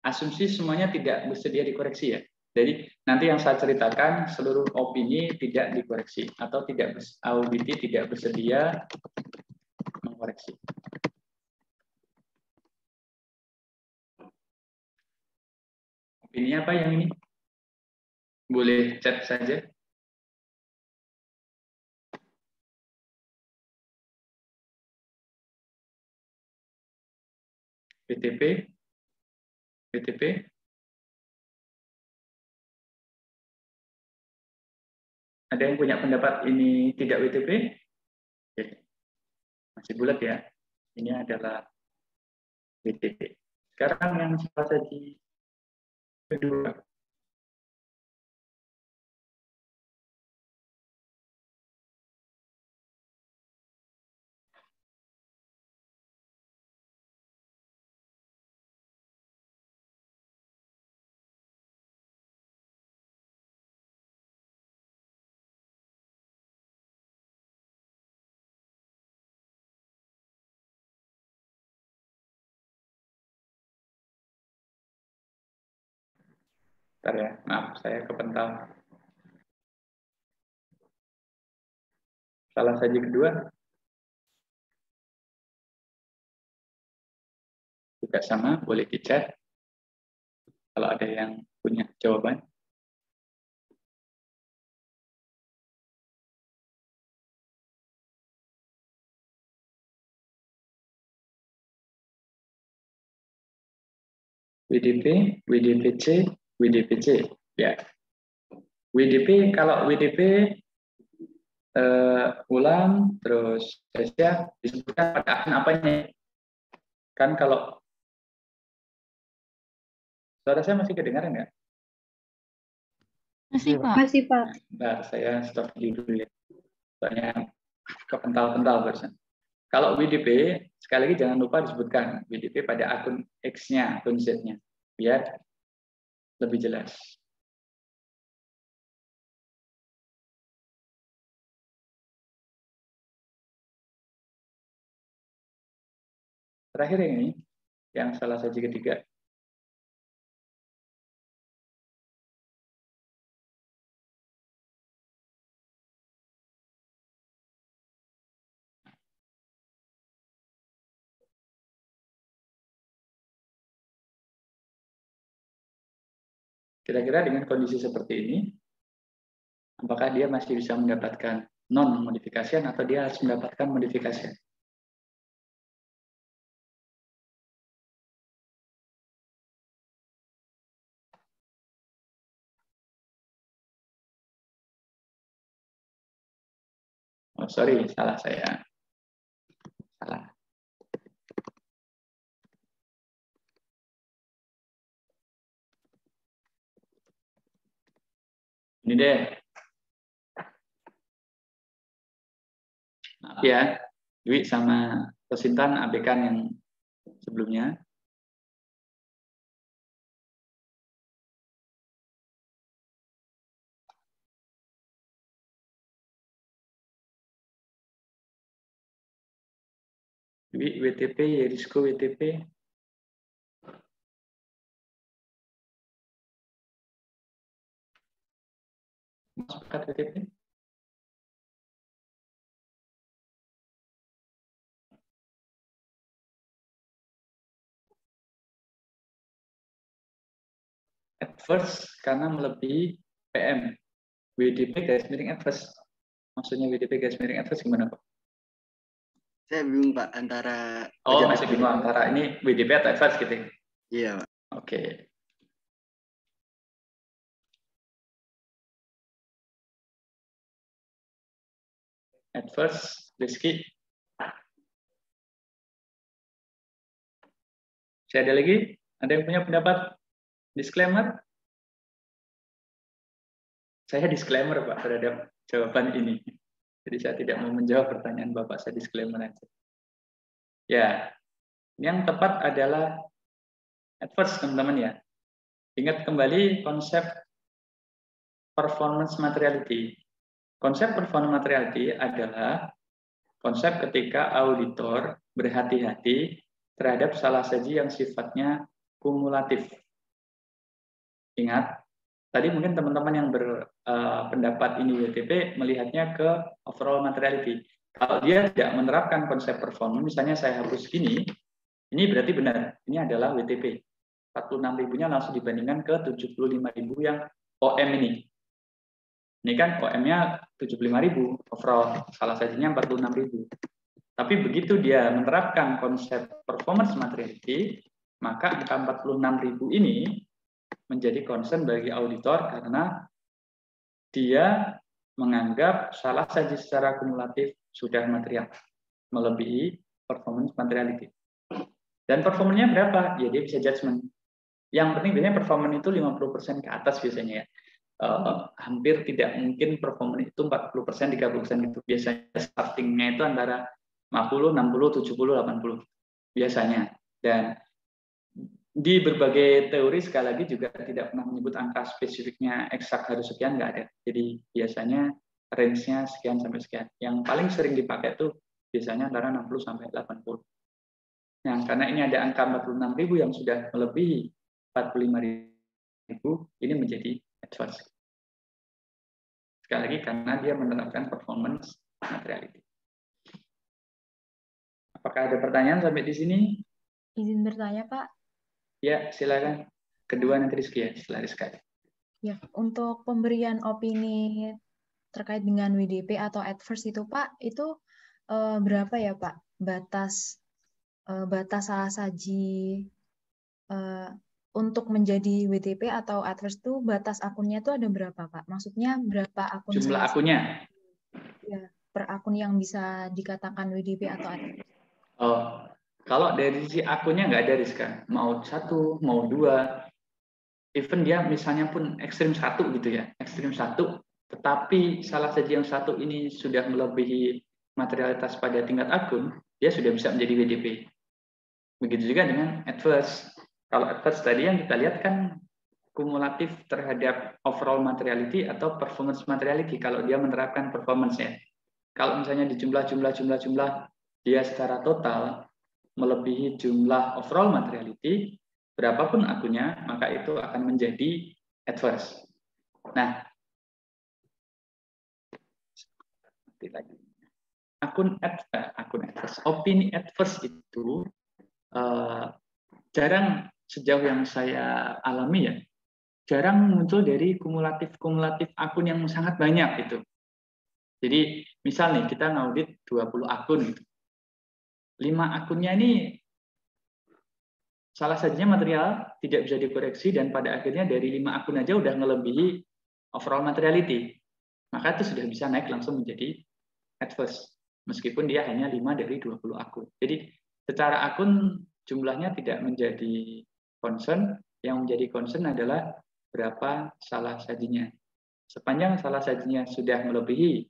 Asumsi semuanya tidak bersedia dikoreksi ya. Jadi nanti yang saya ceritakan seluruh opini tidak dikoreksi atau tidak auditi tidak bersedia mengkoreksi. Opininya apa yang ini? Boleh chat saja. BTP, BTP. Ada yang punya pendapat ini tidak WTP? Oke. Masih bulat ya. Ini adalah WTP. Sekarang yang salah saji kedua. Bentar ya, maaf saya kepental. Salah saji kedua. Juga sama, boleh di-chat. Kalau ada yang punya jawaban. WDP, WDPC, WDPC. Ya. WDP, kalau WDP ulang, terus Asia disebutkan pada akun apanya. Kan kalau suara saya masih kedengaran nggak? Masih, Pak. Masih, Pak. Bentar, saya stop dulu ya. Soalnya kepental-pental barusan. Kalau WDP, sekali lagi jangan lupa disebutkan WDP pada akun X-nya, akun Z-nya, biar lebih jelas. Terakhir yang ini, yang salah saji ketiga. Kira-kira dengan kondisi seperti ini, apakah dia masih bisa mendapatkan non-modifikasian atau dia harus mendapatkan modifikasian? Oh, sorry, salah saya. Salah. Ini deh. Maaf ya, Dwi sama Rosintan abaikan yang sebelumnya. Iwi WTP, Yerisko WTP. Sepakat WTP? Adverse karena melebihi PM. WDP garis miring adverse. Maksudnya WDP garis miring adverse gimana, Pak? Saya bingung, Pak, antara... Oh, masih bingung antara ini WDP atau adverse gitu. Iya, Pak. Oke. Adverse, Rizky. Saya ada lagi? Ada yang punya pendapat? Disclaimer? Saya disclaimer, Pak, terhadap jawaban ini. Jadi saya tidak mau menjawab pertanyaan Bapak, saya disclaimer aja. Ya, yang tepat adalah adverse, teman-teman ya. Ingat kembali konsep performance materiality. Konsep performance materiality adalah konsep ketika auditor berhati-hati terhadap salah saji yang sifatnya kumulatif. Ingat, tadi mungkin teman-teman yang berpendapat ini WTP melihatnya ke overall materiality. Kalau dia tidak menerapkan konsep performance, misalnya saya hapus ini berarti benar. Ini adalah WTP. 46.000-nya langsung dibandingkan ke 75.000 yang OM ini. Ini kan OM-nya 75.000, overall salah sajinya 46.000. Tapi begitu dia menerapkan konsep performance materiality, maka angka 46.000 ini menjadi concern bagi auditor karena dia menganggap salah saji secara kumulatif sudah material, melebihi performance materiality. Dan performanya berapa? Ya dia bisa judgment. Yang penting biasanya performance itu 50% ke atas biasanya ya. Hampir tidak mungkin performance itu 40%, 30% gitu. Biasanya startingnya itu antara 50, 60, 70, 80 biasanya. Dan di berbagai teori sekali lagi juga tidak pernah menyebut angka spesifiknya eksak harus sekian, nggak ada. Jadi biasanya range-nya sekian sampai sekian. Yang paling sering dipakai itu biasanya antara 60 sampai 80. Nah, karena ini ada angka 46.000 yang sudah melebihi 45.000, ini menjadi adverse. Sekali lagi karena dia menerapkan performance materiality. Apakah ada pertanyaan sampai di sini? Izin bertanya, Pak. Ya, silakan. Kedua nanti Rizky ya, setelah Rizky. Ya, untuk pemberian opini terkait dengan WDP atau adverse itu, Pak, itu berapa ya, Pak? Batas salah saji untuk menjadi WDP atau adverse itu batas akunnya itu ada berapa, Pak? Maksudnya berapa akun jumlah akunnya? Ya, per akun yang bisa dikatakan WDP atau adverse. Oh, kalau dari sisi akunnya nggak ada Rizka. Mau 1, mau 2, even dia misalnya pun ekstrim 1 gitu ya, ekstrim 1, tetapi salah saji yang 1 ini sudah melebihi materialitas pada tingkat akun, dia sudah bisa menjadi WDP. Begitu juga dengan adverse. Kalau adverse tadi yang kita lihat kan kumulatif terhadap overall materiality atau performance materiality kalau dia menerapkan performance-nya. Kalau misalnya di jumlah dia secara total melebihi jumlah overall materiality, berapapun akunnya, maka itu akan menjadi adverse. Nah, akun adverse, opini adverse itu jarang sejauh yang saya alami ya, jarang muncul dari kumulatif akun yang sangat banyak itu. Jadi misal nih kita ngaudit 20 akun gitu. 5 akunnya ini salah sajinya material, tidak bisa dikoreksi, dan pada akhirnya dari 5 akun aja udah ngelebihi overall materiality. Maka itu sudah bisa naik langsung menjadi adverse, meskipun dia hanya 5 dari 20 akun. Jadi secara akun jumlahnya tidak menjadi concern, yang menjadi concern adalah berapa salah sajinya. Sepanjang salah sajinya sudah melebihi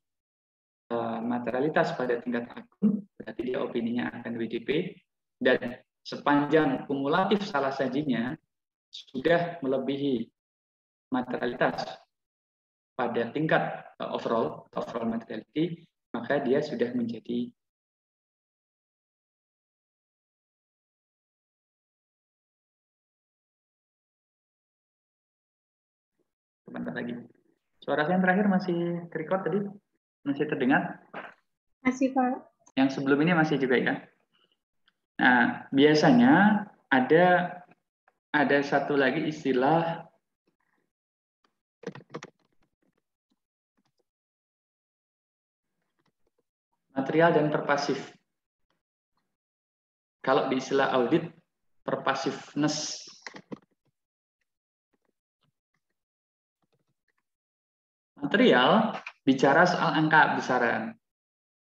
materialitas pada tingkat akun, berarti dia opininya akan WDP, dan sepanjang kumulatif salah sajinya sudah melebihi materialitas pada tingkat overall materiality, maka dia sudah menjadi sebentar lagi. Suara saya yang terakhir masih record tadi? Masih terdengar? Masih, Pak. Yang sebelum ini masih juga ya? Nah, biasanya ada satu lagi istilah material dan pervasif. Kalau di istilah audit, pervasiveness. Material bicara soal angka besaran.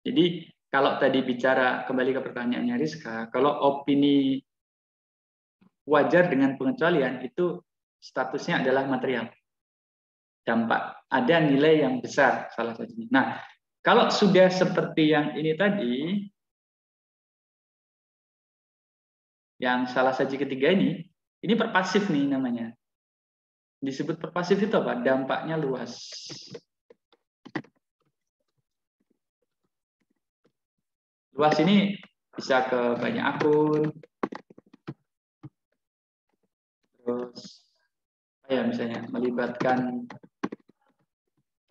Jadi kalau tadi bicara kembali ke pertanyaannya Rizka, kalau opini wajar dengan pengecualian itu statusnya adalah material. Dampak, ada nilai yang besar salah satunya. Nah, kalau sudah seperti yang ini tadi, yang salah saji ketiga ini pervasif nih namanya. Disebut pervasif itu apa? Dampaknya luas. Luas ini bisa ke banyak akun, terus ya misalnya melibatkan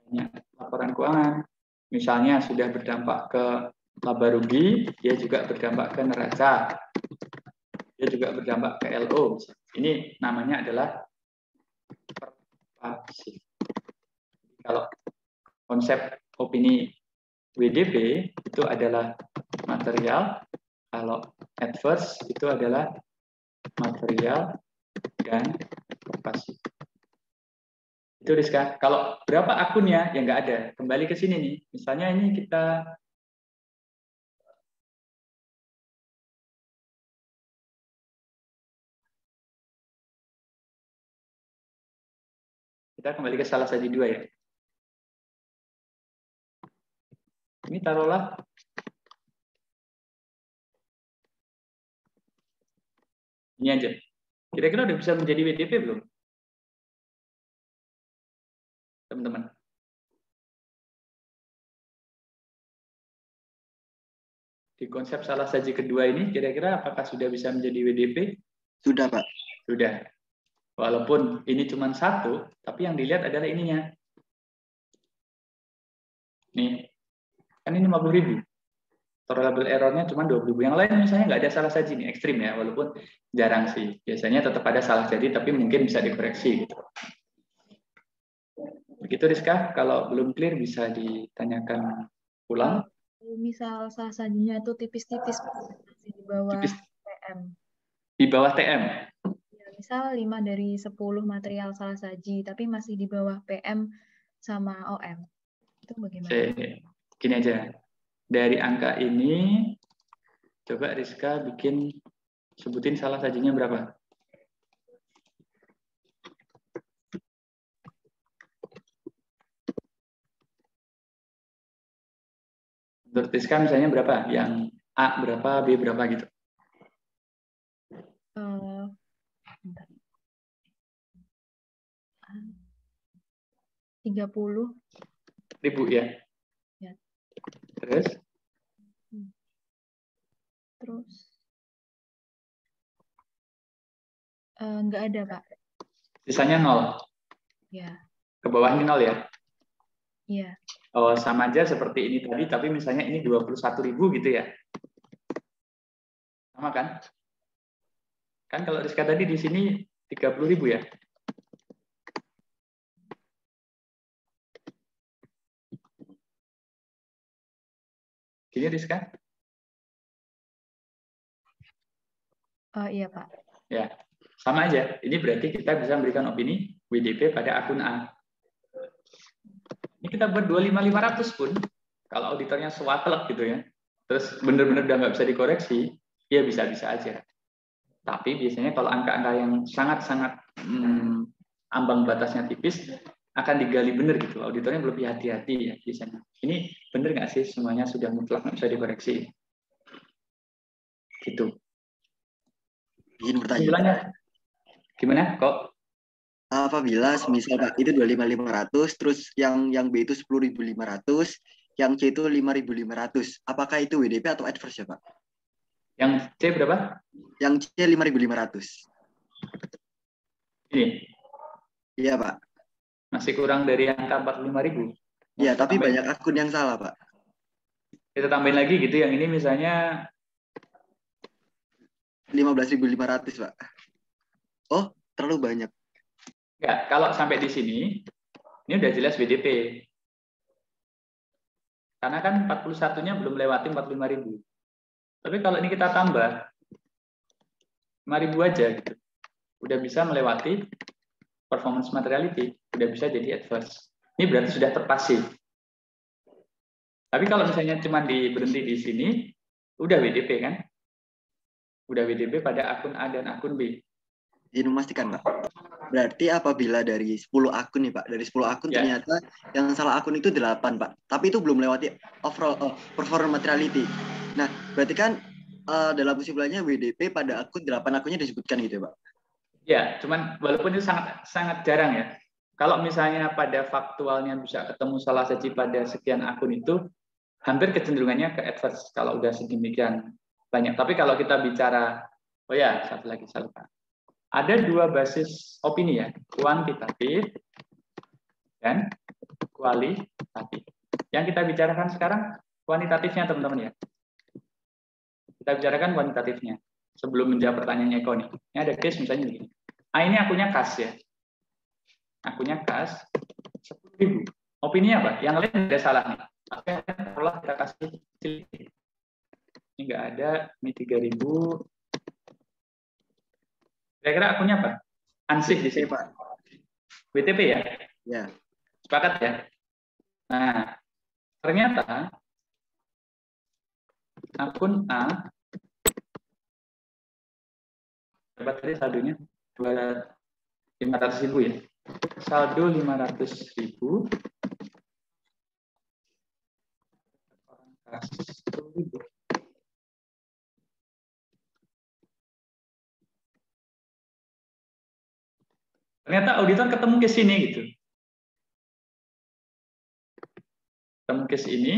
banyak laporan keuangan, misalnya sudah berdampak ke laba rugi, dia juga berdampak ke neraca, dia juga berdampak ke LO. Ini namanya adalah pervasif. Kalau konsep opini WDP itu adalah material, kalau adverse itu adalah material dan pervasif. Itu Rizka. Kalau berapa akunnya? Ya nggak ada. Kembali ke sini nih. Misalnya ini kita kembali ke salah saji 2 ya. Ini taruhlah ini aja. Kira-kira udah bisa menjadi WDP belum? Teman-teman. Di konsep salah saji kedua ini, kira-kira apakah sudah bisa menjadi WDP? Sudah, Pak. Sudah. Walaupun ini cuma satu, tapi yang dilihat adalah ininya. Nih, kan ini 50.000. Tolerable error-nya cuma 20.000. Yang lain misalnya nggak ada salah saji nih, ekstrim ya, walaupun jarang sih. Biasanya tetap ada salah saji, tapi mungkin bisa dikoreksi. Gitu. Begitu Rizka, kalau belum clear bisa ditanyakan ulang. Misal salah sajinya itu tipis-tipis, masih di bawah tipis. TM. Di bawah TM? Ya, misal 5 dari 10 material salah saji, tapi masih di bawah PM sama OM. Itu bagaimana? Gini aja. Dari angka ini, coba Rizka sebutin salah sajinya berapa? Menurut Rizka misalnya berapa? Yang A berapa, B berapa gitu? 30.000 ya? Ya. Terus nggak ada, Pak. Sisanya 0? Ya. Ke bawah ini 0 ya? Iya. Oh, sama aja seperti ini tadi, tapi misalnya ini 21.000 gitu ya? Sama kan? Kan kalau Rizka tadi di sini 30.000 ya? Gini Rizka? Iya, Pak. Ya, sama aja. Ini berarti kita bisa memberikan opini WDP pada akun A. Ini kita buat 25.500 pun, kalau auditornya swatlek gitu ya, terus benar-benar udah nggak bisa dikoreksi, ya bisa-bisa aja. Tapi biasanya kalau angka-angka yang sangat-sangat ambang batasnya tipis, akan digali benar gitu. Auditornya lebih hati-hati ya biasanya. Ini benar nggak sih semuanya sudah mutlak nggak bisa dikoreksi? Gitu. Izin bertanya. Gimana kok? Apabila misal Pak itu 25.500, terus yang B itu 10.500, yang C itu 5.500, apakah itu WDP atau adverse ya Pak? Yang C berapa? Yang C 5.500. Ini? Iya Pak. Masih kurang dari angka 45.000. Ya, tapi banyak akun yang salah, Pak. Kita tambahin lagi gitu, yang ini misalnya 15.500, Pak. Oh, terlalu banyak. Enggak, kalau sampai di sini, ini udah jelas WDP. Karena kan 41-nya belum lewati 45.000. Tapi kalau ini kita tambah 5.000 aja gitu. Udah bisa melewati performance materiality, udah bisa jadi adverse. Ini berarti sudah terpasif. Tapi kalau misalnya cuma berhenti di sini, udah WDP kan? Udah WDP pada akun A dan akun B. Izin memastikan, Pak. Berarti apabila dari 10 akun nih, Pak, dari 10 akun ternyata yang salah akun itu 8, Pak. Tapi itu belum lewati overall performance materiality. Nah, berarti kan dalam kesimpulannya WDP pada akun 8 akunnya disebutkan gitu ya, Pak? Ya, cuman walaupun itu sangat jarang ya. Kalau misalnya pada faktualnya bisa ketemu salah saji pada sekian akun itu, hampir kecenderungannya ke adverse kalau udah sedemikian banyak. Tapi kalau kita bicara, oh ya, satu lagi saya lupa. Ada 2 basis opini ya, kuantitatif dan kualitatif. Yang kita bicarakan sekarang kuantitatifnya, teman-teman ya. Kita bicarakan kuantitatifnya. Sebelum menjawab pertanyaannya Eko nih. Ini ada case misalnya begini. Ini akunnya kas ya. Akunnya kas 10.000. Opininya apa? Yang lain ada salah nih. Oke, kalau kita kasih ini nggak ada, ini 3.000. Kira-kira akunnya apa? Ansih di sini, Pak. WTP ya? Ya. Sepakat ya? Nah, ternyata akun A dapat tadi saldonya 500.000 ya. Saldo 500.000. Ternyata auditor ketemu case ini gitu. Ketemu case ini.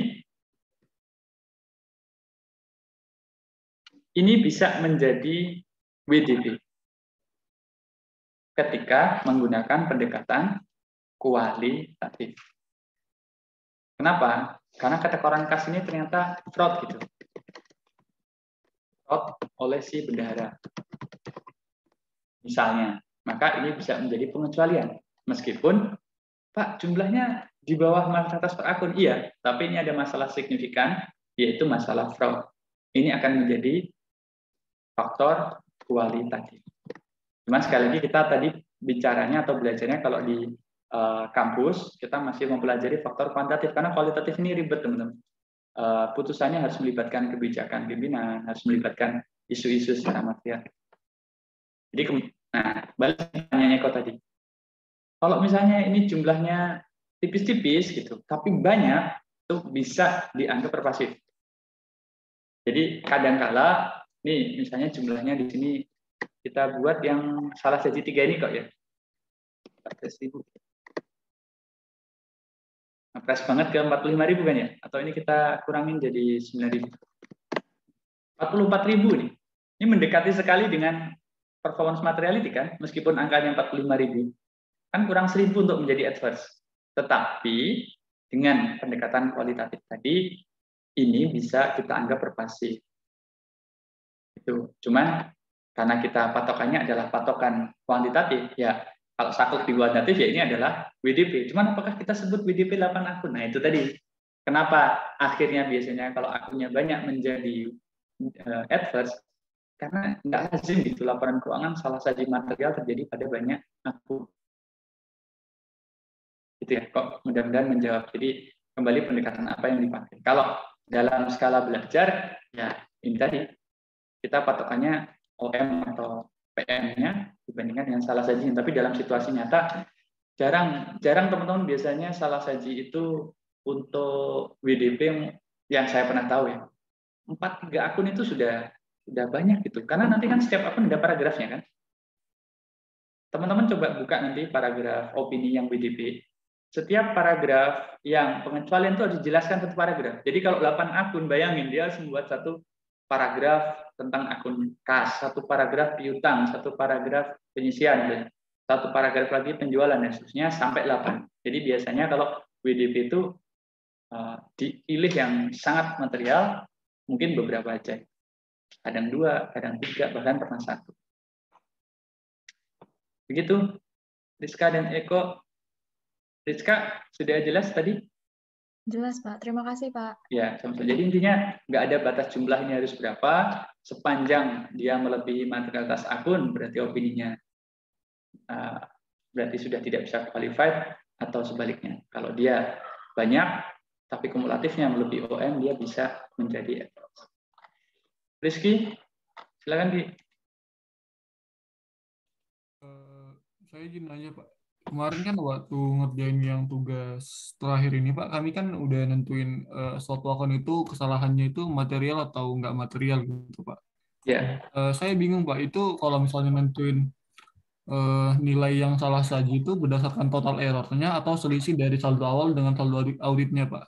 Ini bisa menjadi WDP ketika menggunakan pendekatan kualitatif. Kenapa? Karena ketekoran kas ini ternyata fraud gitu. Fraud oleh si bendahara. Misalnya, maka ini bisa menjadi pengecualian. Meskipun, Pak, jumlahnya di bawah 400 per akun, iya, tapi ini ada masalah signifikan, yaitu masalah fraud. Ini akan menjadi faktor kualitatif. Cuma sekali lagi kita tadi bicaranya atau belajarnya kalau di kampus kita masih mempelajari faktor kuantitatif karena kualitatif ini ribet teman-teman. Putusannya harus melibatkan kebijakan pimpinan, harus melibatkan isu-isu secara material. Jadi, nah balik pertanyaannya kok tadi. Kalau misalnya ini jumlahnya tipis-tipis gitu, tapi banyak itu bisa dianggap perpasif. Jadi kadang-kala nih, misalnya jumlahnya di sini kita buat yang salah saji 3 ini kok ya. 14.000. Ngepres banget ke 45.000 kan ya? Atau ini kita kurangin jadi 9.000. 44.000 nih. Ini mendekati sekali dengan performance materiality kan? Meskipun angkanya 45.000. Kan kurang 1.000 untuk menjadi adverse. Tetapi dengan pendekatan kualitatif tadi, ini bisa kita anggap perpasif. Itu. Cuman karena kita patokannya adalah patokan kuantitatif, ya kalau saklek di kuantitatif ya ini adalah WDP. Cuman apakah kita sebut WDP 8 akun? Nah itu tadi. Kenapa akhirnya biasanya kalau akunnya banyak menjadi adverse? Karena nggak lazim gitu laporan keuangan salah saji material terjadi pada banyak akun. Gitu ya, kok mudah-mudahan menjawab. Jadi kembali pendekatan apa yang dipakai. Kalau dalam skala belajar, ya ini tadi. Kita patokannya OM atau PM-nya dibandingkan dengan salah saji. Tapi dalam situasi nyata, jarang teman-teman biasanya salah saji itu untuk WDP yang saya pernah tahu ya. 4-3 akun itu sudah banyak gitu. Karena nanti kan setiap akun ada paragrafnya kan. Teman-teman coba buka nanti paragraf opini yang WDP. Setiap paragraf yang pengecualian itu harus dijelaskan satu paragraf. Jadi kalau 8 akun, bayangin dia harus membuat satu paragraf tentang akun kas, satu paragraf piutang, satu paragraf penyisian, satu paragraf lagi penjualan ya, khususnya sampai 8. Jadi biasanya kalau WDP itu dipilih yang sangat material, mungkin beberapa aja. Kadang 2, kadang 3, bahkan pernah 1. Begitu, Rizka dan Eko. Rizka, sudah jelas tadi? Jelas, Pak. Terima kasih, Pak. Ya, sama-sama. Jadi intinya nggak ada batas jumlah ini harus berapa, sepanjang dia melebihi materialitas akun, berarti opininya berarti sudah tidak bisa qualified, atau sebaliknya. Kalau dia banyak, tapi kumulatifnya melebihi OM, dia bisa menjadi advance. Rizky, silakan Ki. Saya izin nanya Pak. Kemarin kan waktu ngerjain yang tugas terakhir ini Pak, kami kan udah nentuin suatu akun itu kesalahannya itu material atau nggak material gitu Pak. Ya. Saya bingung Pak, itu kalau misalnya nentuin nilai yang salah saji itu berdasarkan total errornya atau selisih dari saldo awal dengan saldo auditnya Pak.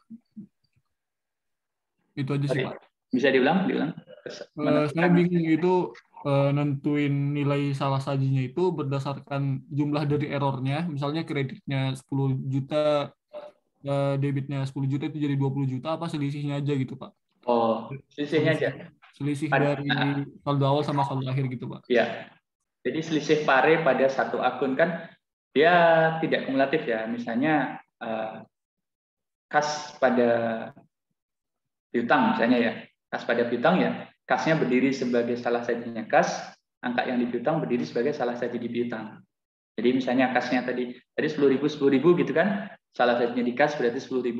Itu aja sih Pak. Bisa diulang? Saya bingung itu nentuin nilai salah sajinya itu berdasarkan jumlah dari errornya. Misalnya kreditnya 10 juta, debitnya 10 juta itu jadi 20 juta, apa selisihnya aja gitu Pak? Oh, selisihnya aja. Selisih dari saldo awal sama saldo akhir gitu Pak. Ya, jadi selisih pare pada satu akun kan dia tidak kumulatif ya. Misalnya kas pada piutang misalnya ya. Kas pada piutang ya, kasnya berdiri sebagai salah sajinya kas, angka yang di piutang berdiri sebagai salah saji di piutang. Jadi misalnya kasnya tadi 10.000 gitu kan, salah sajinya di kas berarti 10.000,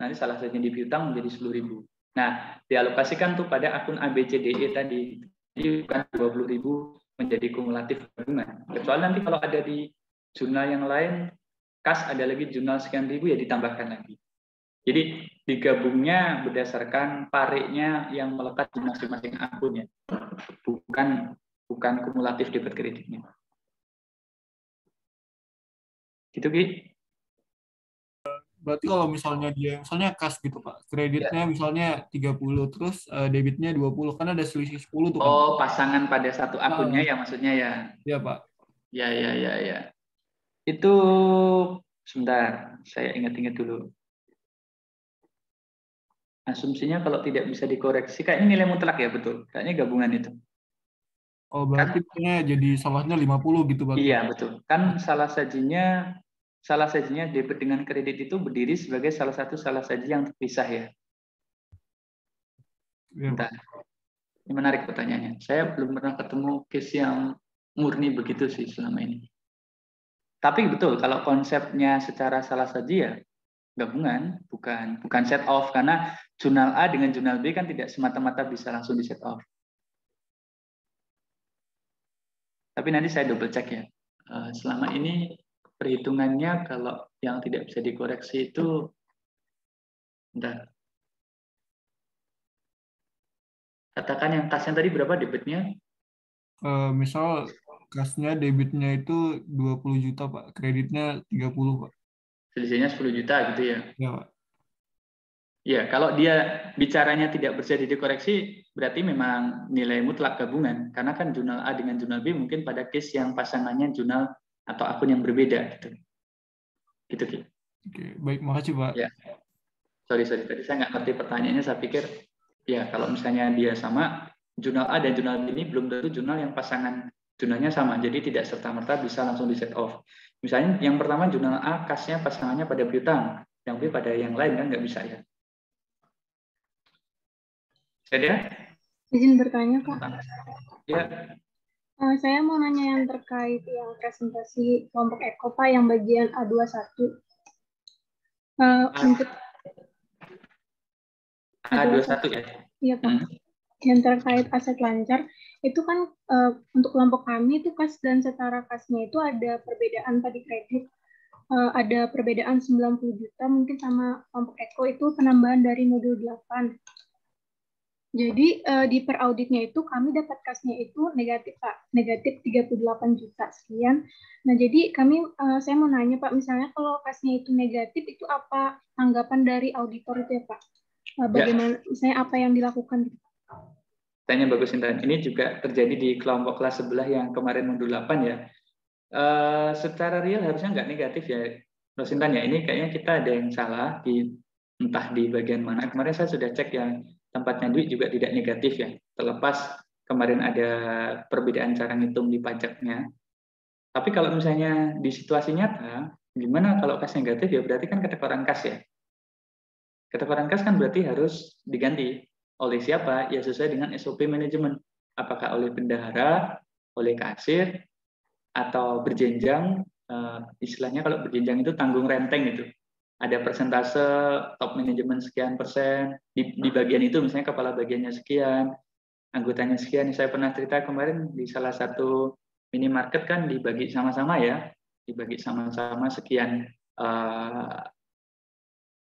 nanti salah sajinya di piutang menjadi 10.000. Nah, dialokasikan tuh pada akun ABCDE tadi. Jadi bukan 20.000 menjadi kumulatif gabungan. Kecuali nanti kalau ada di jurnal yang lain, kas ada lagi jurnal sekian ribu ya ditambahkan lagi. Jadi digabungnya berdasarkan parenya yang melekat di masing-masing akun ya. Bukan kumulatif debit kreditnya. Gitu Ki. Berarti kalau misalnya kas gitu Pak, kreditnya misalnya 30, terus debitnya 20, kan ada selisih 10 tuh kan? Oh, pasangan pada satu akunnya ya maksudnya ya? Iya Pak. Ya. Itu sebentar, saya ingat-ingat dulu. Asumsinya kalau tidak bisa dikoreksi, kayaknya nilai mutlak ya, betul. Kayaknya gabungan itu. Oh, berarti kan, jadi salahnya 50 gitu Pak? Iya, betul. Kan salah sajinya debit dengan kredit itu berdiri sebagai salah satu salah saji yang terpisah ya. Bentar. Ini menarik pertanyaannya. Saya belum pernah ketemu case yang murni begitu sih selama ini. Tapi betul, kalau konsepnya secara salah saji ya gabungan, bukan set off, karena jurnal A dengan jurnal B kan tidak semata-mata bisa langsung di set off. Tapi nanti saya double check ya. Selama ini perhitungannya kalau yang tidak bisa dikoreksi itu, bentar. Katakan yang kasnya tadi berapa debitnya? Misal kasnya debitnya itu 20 juta Pak, kreditnya 30 Pak. Selisihnya 10 juta gitu ya? Ya Pak. Ya, kalau dia bicaranya tidak bisa dikoreksi, berarti memang nilai mutlak gabungan. Karena kan jurnal A dengan jurnal B mungkin pada case yang pasangannya jurnal atau akun yang berbeda. Gitu. Oke, baik, makasih Pak. Ya. Sorry, tadi saya nggak ngerti pertanyaannya, saya pikir, ya kalau misalnya dia sama, jurnal A dan jurnal B ini belum tentu jurnal yang pasangan jurnalnya sama, jadi tidak serta-merta bisa langsung di set off. Misalnya yang pertama jurnal A, kasnya pasangannya pada piutang, yang B pada yang lain kan nggak bisa ya. Saya izin bertanya Pak. Ya. Saya mau nanya yang terkait yang presentasi kelompok Eko Pak yang bagian A21. Untuk A21 ya? Iya Pak. Yang terkait aset lancar, itu kan untuk kelompok kami itu kas dan setara kasnya itu ada perbedaan tadi kredit. Ada perbedaan 90 juta mungkin sama kelompok Eko itu penambahan dari modul 8. Jadi di per auditnya itu kami dapat kasnya itu negatif Pak, negatif 38 juta sekian. Nah jadi saya mau nanya Pak, misalnya kalau kasnya itu negatif itu apa tanggapan dari auditor itu ya Pak? Bagaimana, misalnya apa yang dilakukan? Tanya bagus Intan. Ini juga terjadi di kelompok kelas sebelah yang kemarin modul 8 ya. Secara real harusnya nggak negatif ya, Rosintan ya. Ini kayaknya kita ada yang salah entah di bagian mana. Kemarin saya sudah cek yang tempatnya Dwi juga tidak negatif ya. Terlepas kemarin ada perbedaan cara ngitung di pajaknya. Tapi kalau misalnya di situasi nyata, gimana kalau kas negatif ya berarti kan ketekoran kas ya. Ketekoran kas kan berarti harus diganti oleh siapa? Ya sesuai dengan SOP manajemen. Apakah oleh bendahara, oleh kasir, atau berjenjang, istilahnya kalau berjenjang itu tanggung renteng gitu. Ada persentase top manajemen sekian persen, di bagian itu misalnya kepala bagiannya sekian, anggotanya sekian. Saya pernah cerita kemarin di salah satu minimarket kan dibagi sama-sama ya, dibagi sama-sama sekian,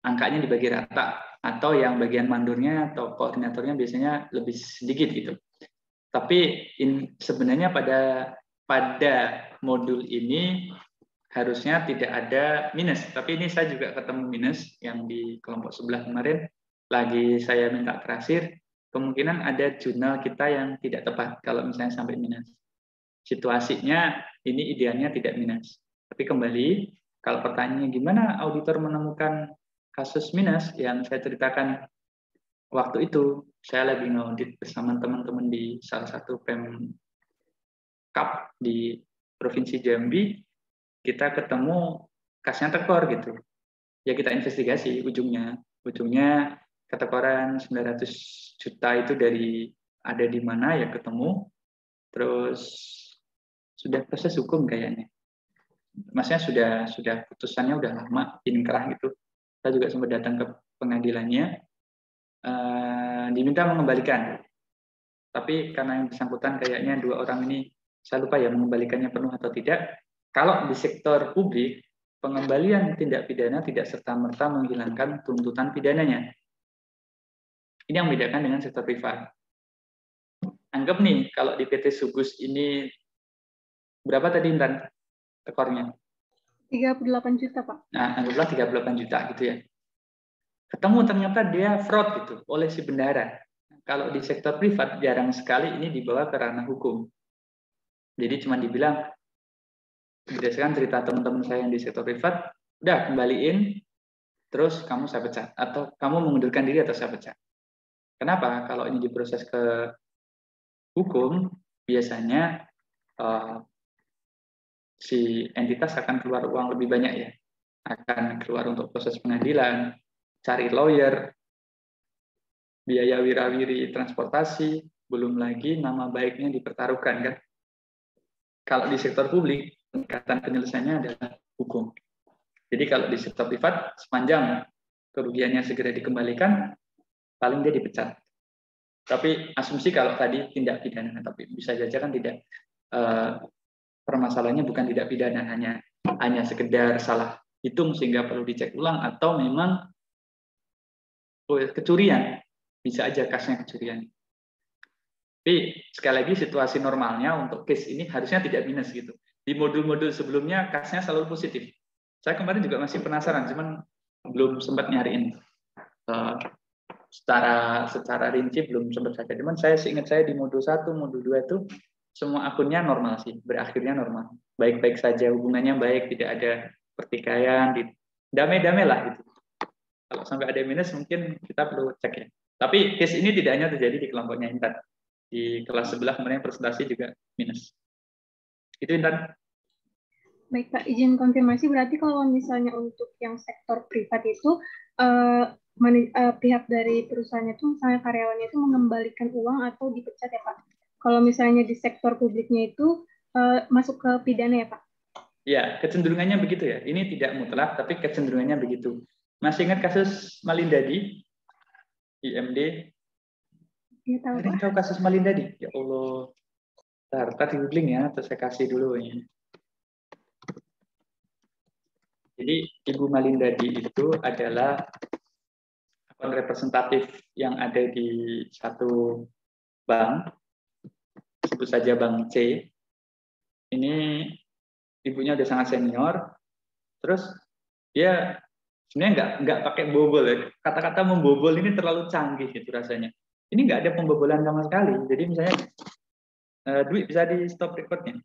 angkanya dibagi rata, atau yang bagian mandornya atau koordinatornya biasanya lebih sedikit gitu. Tapi sebenarnya pada modul ini harusnya tidak ada minus, tapi ini saya juga ketemu minus yang di kelompok sebelah kemarin. Lagi saya minta terakhir, kemungkinan ada jurnal kita yang tidak tepat kalau misalnya sampai minus. Situasinya ini idealnya tidak minus. Tapi kembali, kalau pertanyaannya gimana auditor menemukan kasus minus yang saya ceritakan waktu itu, saya lagi ngaudit bersama teman-teman di salah satu Pemkap di Provinsi Jambi. Kita ketemu kasnya tekor gitu. Ya kita investigasi ujungnya ketekoran 900 juta itu ada di mana ya ketemu. Terus sudah proses hukum kayaknya. Maksudnya sudah putusannya udah lama inkrah gitu. Saya juga sempat datang ke pengadilannya, diminta mengembalikan. Tapi karena yang bersangkutan kayaknya 2 orang ini, saya lupa ya mengembalikannya penuh atau tidak. Kalau di sektor publik, pengembalian tindak pidana tidak serta-merta menghilangkan tuntutan pidananya. Ini yang membedakan dengan sektor privat. Anggap nih, kalau di PT Sugus ini, berapa tadi Intan tekornya? 38 juta, Pak. Nah, anggaplah 38 juta gitu ya. Ketemu ternyata dia fraud gitu oleh si bendahara. Kalau di sektor privat, jarang sekali ini dibawa ke ranah hukum. Jadi cuma dibilang, berdasarkan cerita teman-teman saya yang di sektor privat, udah kembaliin, terus kamu saya pecat, atau kamu mengundurkan diri atau saya pecat. Kenapa? Kalau ini diproses ke hukum, biasanya si entitas akan keluar uang lebih banyak ya, akan keluar untuk proses pengadilan, cari lawyer, biaya wirawiri transportasi, belum lagi nama baiknya dipertaruhkan kan. Kalau di sektor publik, pendekatan penyelesaiannya adalah hukum. Jadi kalau di sektor privat, sepanjang kerugiannya segera dikembalikan, paling dia dipecat. Tapi asumsi kalau tadi tindak pidana, tapi bisa saja kan tidak. Permasalahannya bukan tidak pidana, hanya sekedar salah hitung sehingga perlu dicek ulang, atau memang kecurian, bisa aja kasnya kecurian. Tapi sekali lagi situasi normalnya untuk case ini harusnya tidak minus gitu. Di modul-modul sebelumnya kasnya selalu positif. Saya kemarin juga masih penasaran, cuman belum sempat nyariin secara rinci, belum sempat saja. Cuman saya seingat saya di modul 1, modul 2 itu semua akunnya normal sih, berakhirnya normal. Baik-baik saja, hubungannya baik, tidak ada pertikaian, damai-damai lah gitu. Kalau sampai ada minus mungkin kita perlu cek ya. Tapi case ini tidak hanya terjadi di kelompoknya Intan. Di kelas sebelah kemarin presentasi juga minus. Itu Intan. Baik Pak, izin konfirmasi berarti kalau misalnya untuk yang sektor privat itu pihak dari perusahaannya itu misalnya karyawannya itu mengembalikan uang atau dipecat ya Pak. Kalau misalnya di sektor publiknya itu masuk ke pidana ya Pak. Ya, kecenderungannya begitu ya. Ini tidak mutlak tapi kecenderungannya begitu. Masih ingat kasus Malindadi? IMD? Ya, tahu, Ada yang tahu kasus Malindadi? Ya Allah. Ntar di googling ya, terus saya kasih dulu ini. Jadi Ibu Malindadi itu adalah akun representatif yang ada di satu bank, sebut saja Bank C. Ini ibunya udah sangat senior, terus dia sebenarnya nggak pakai bobol ya. Kata-kata membobol ini terlalu canggih gitu rasanya. Ini nggak ada pembobolan sama sekali. Jadi misalnya, Dwi bisa di stop recordnya.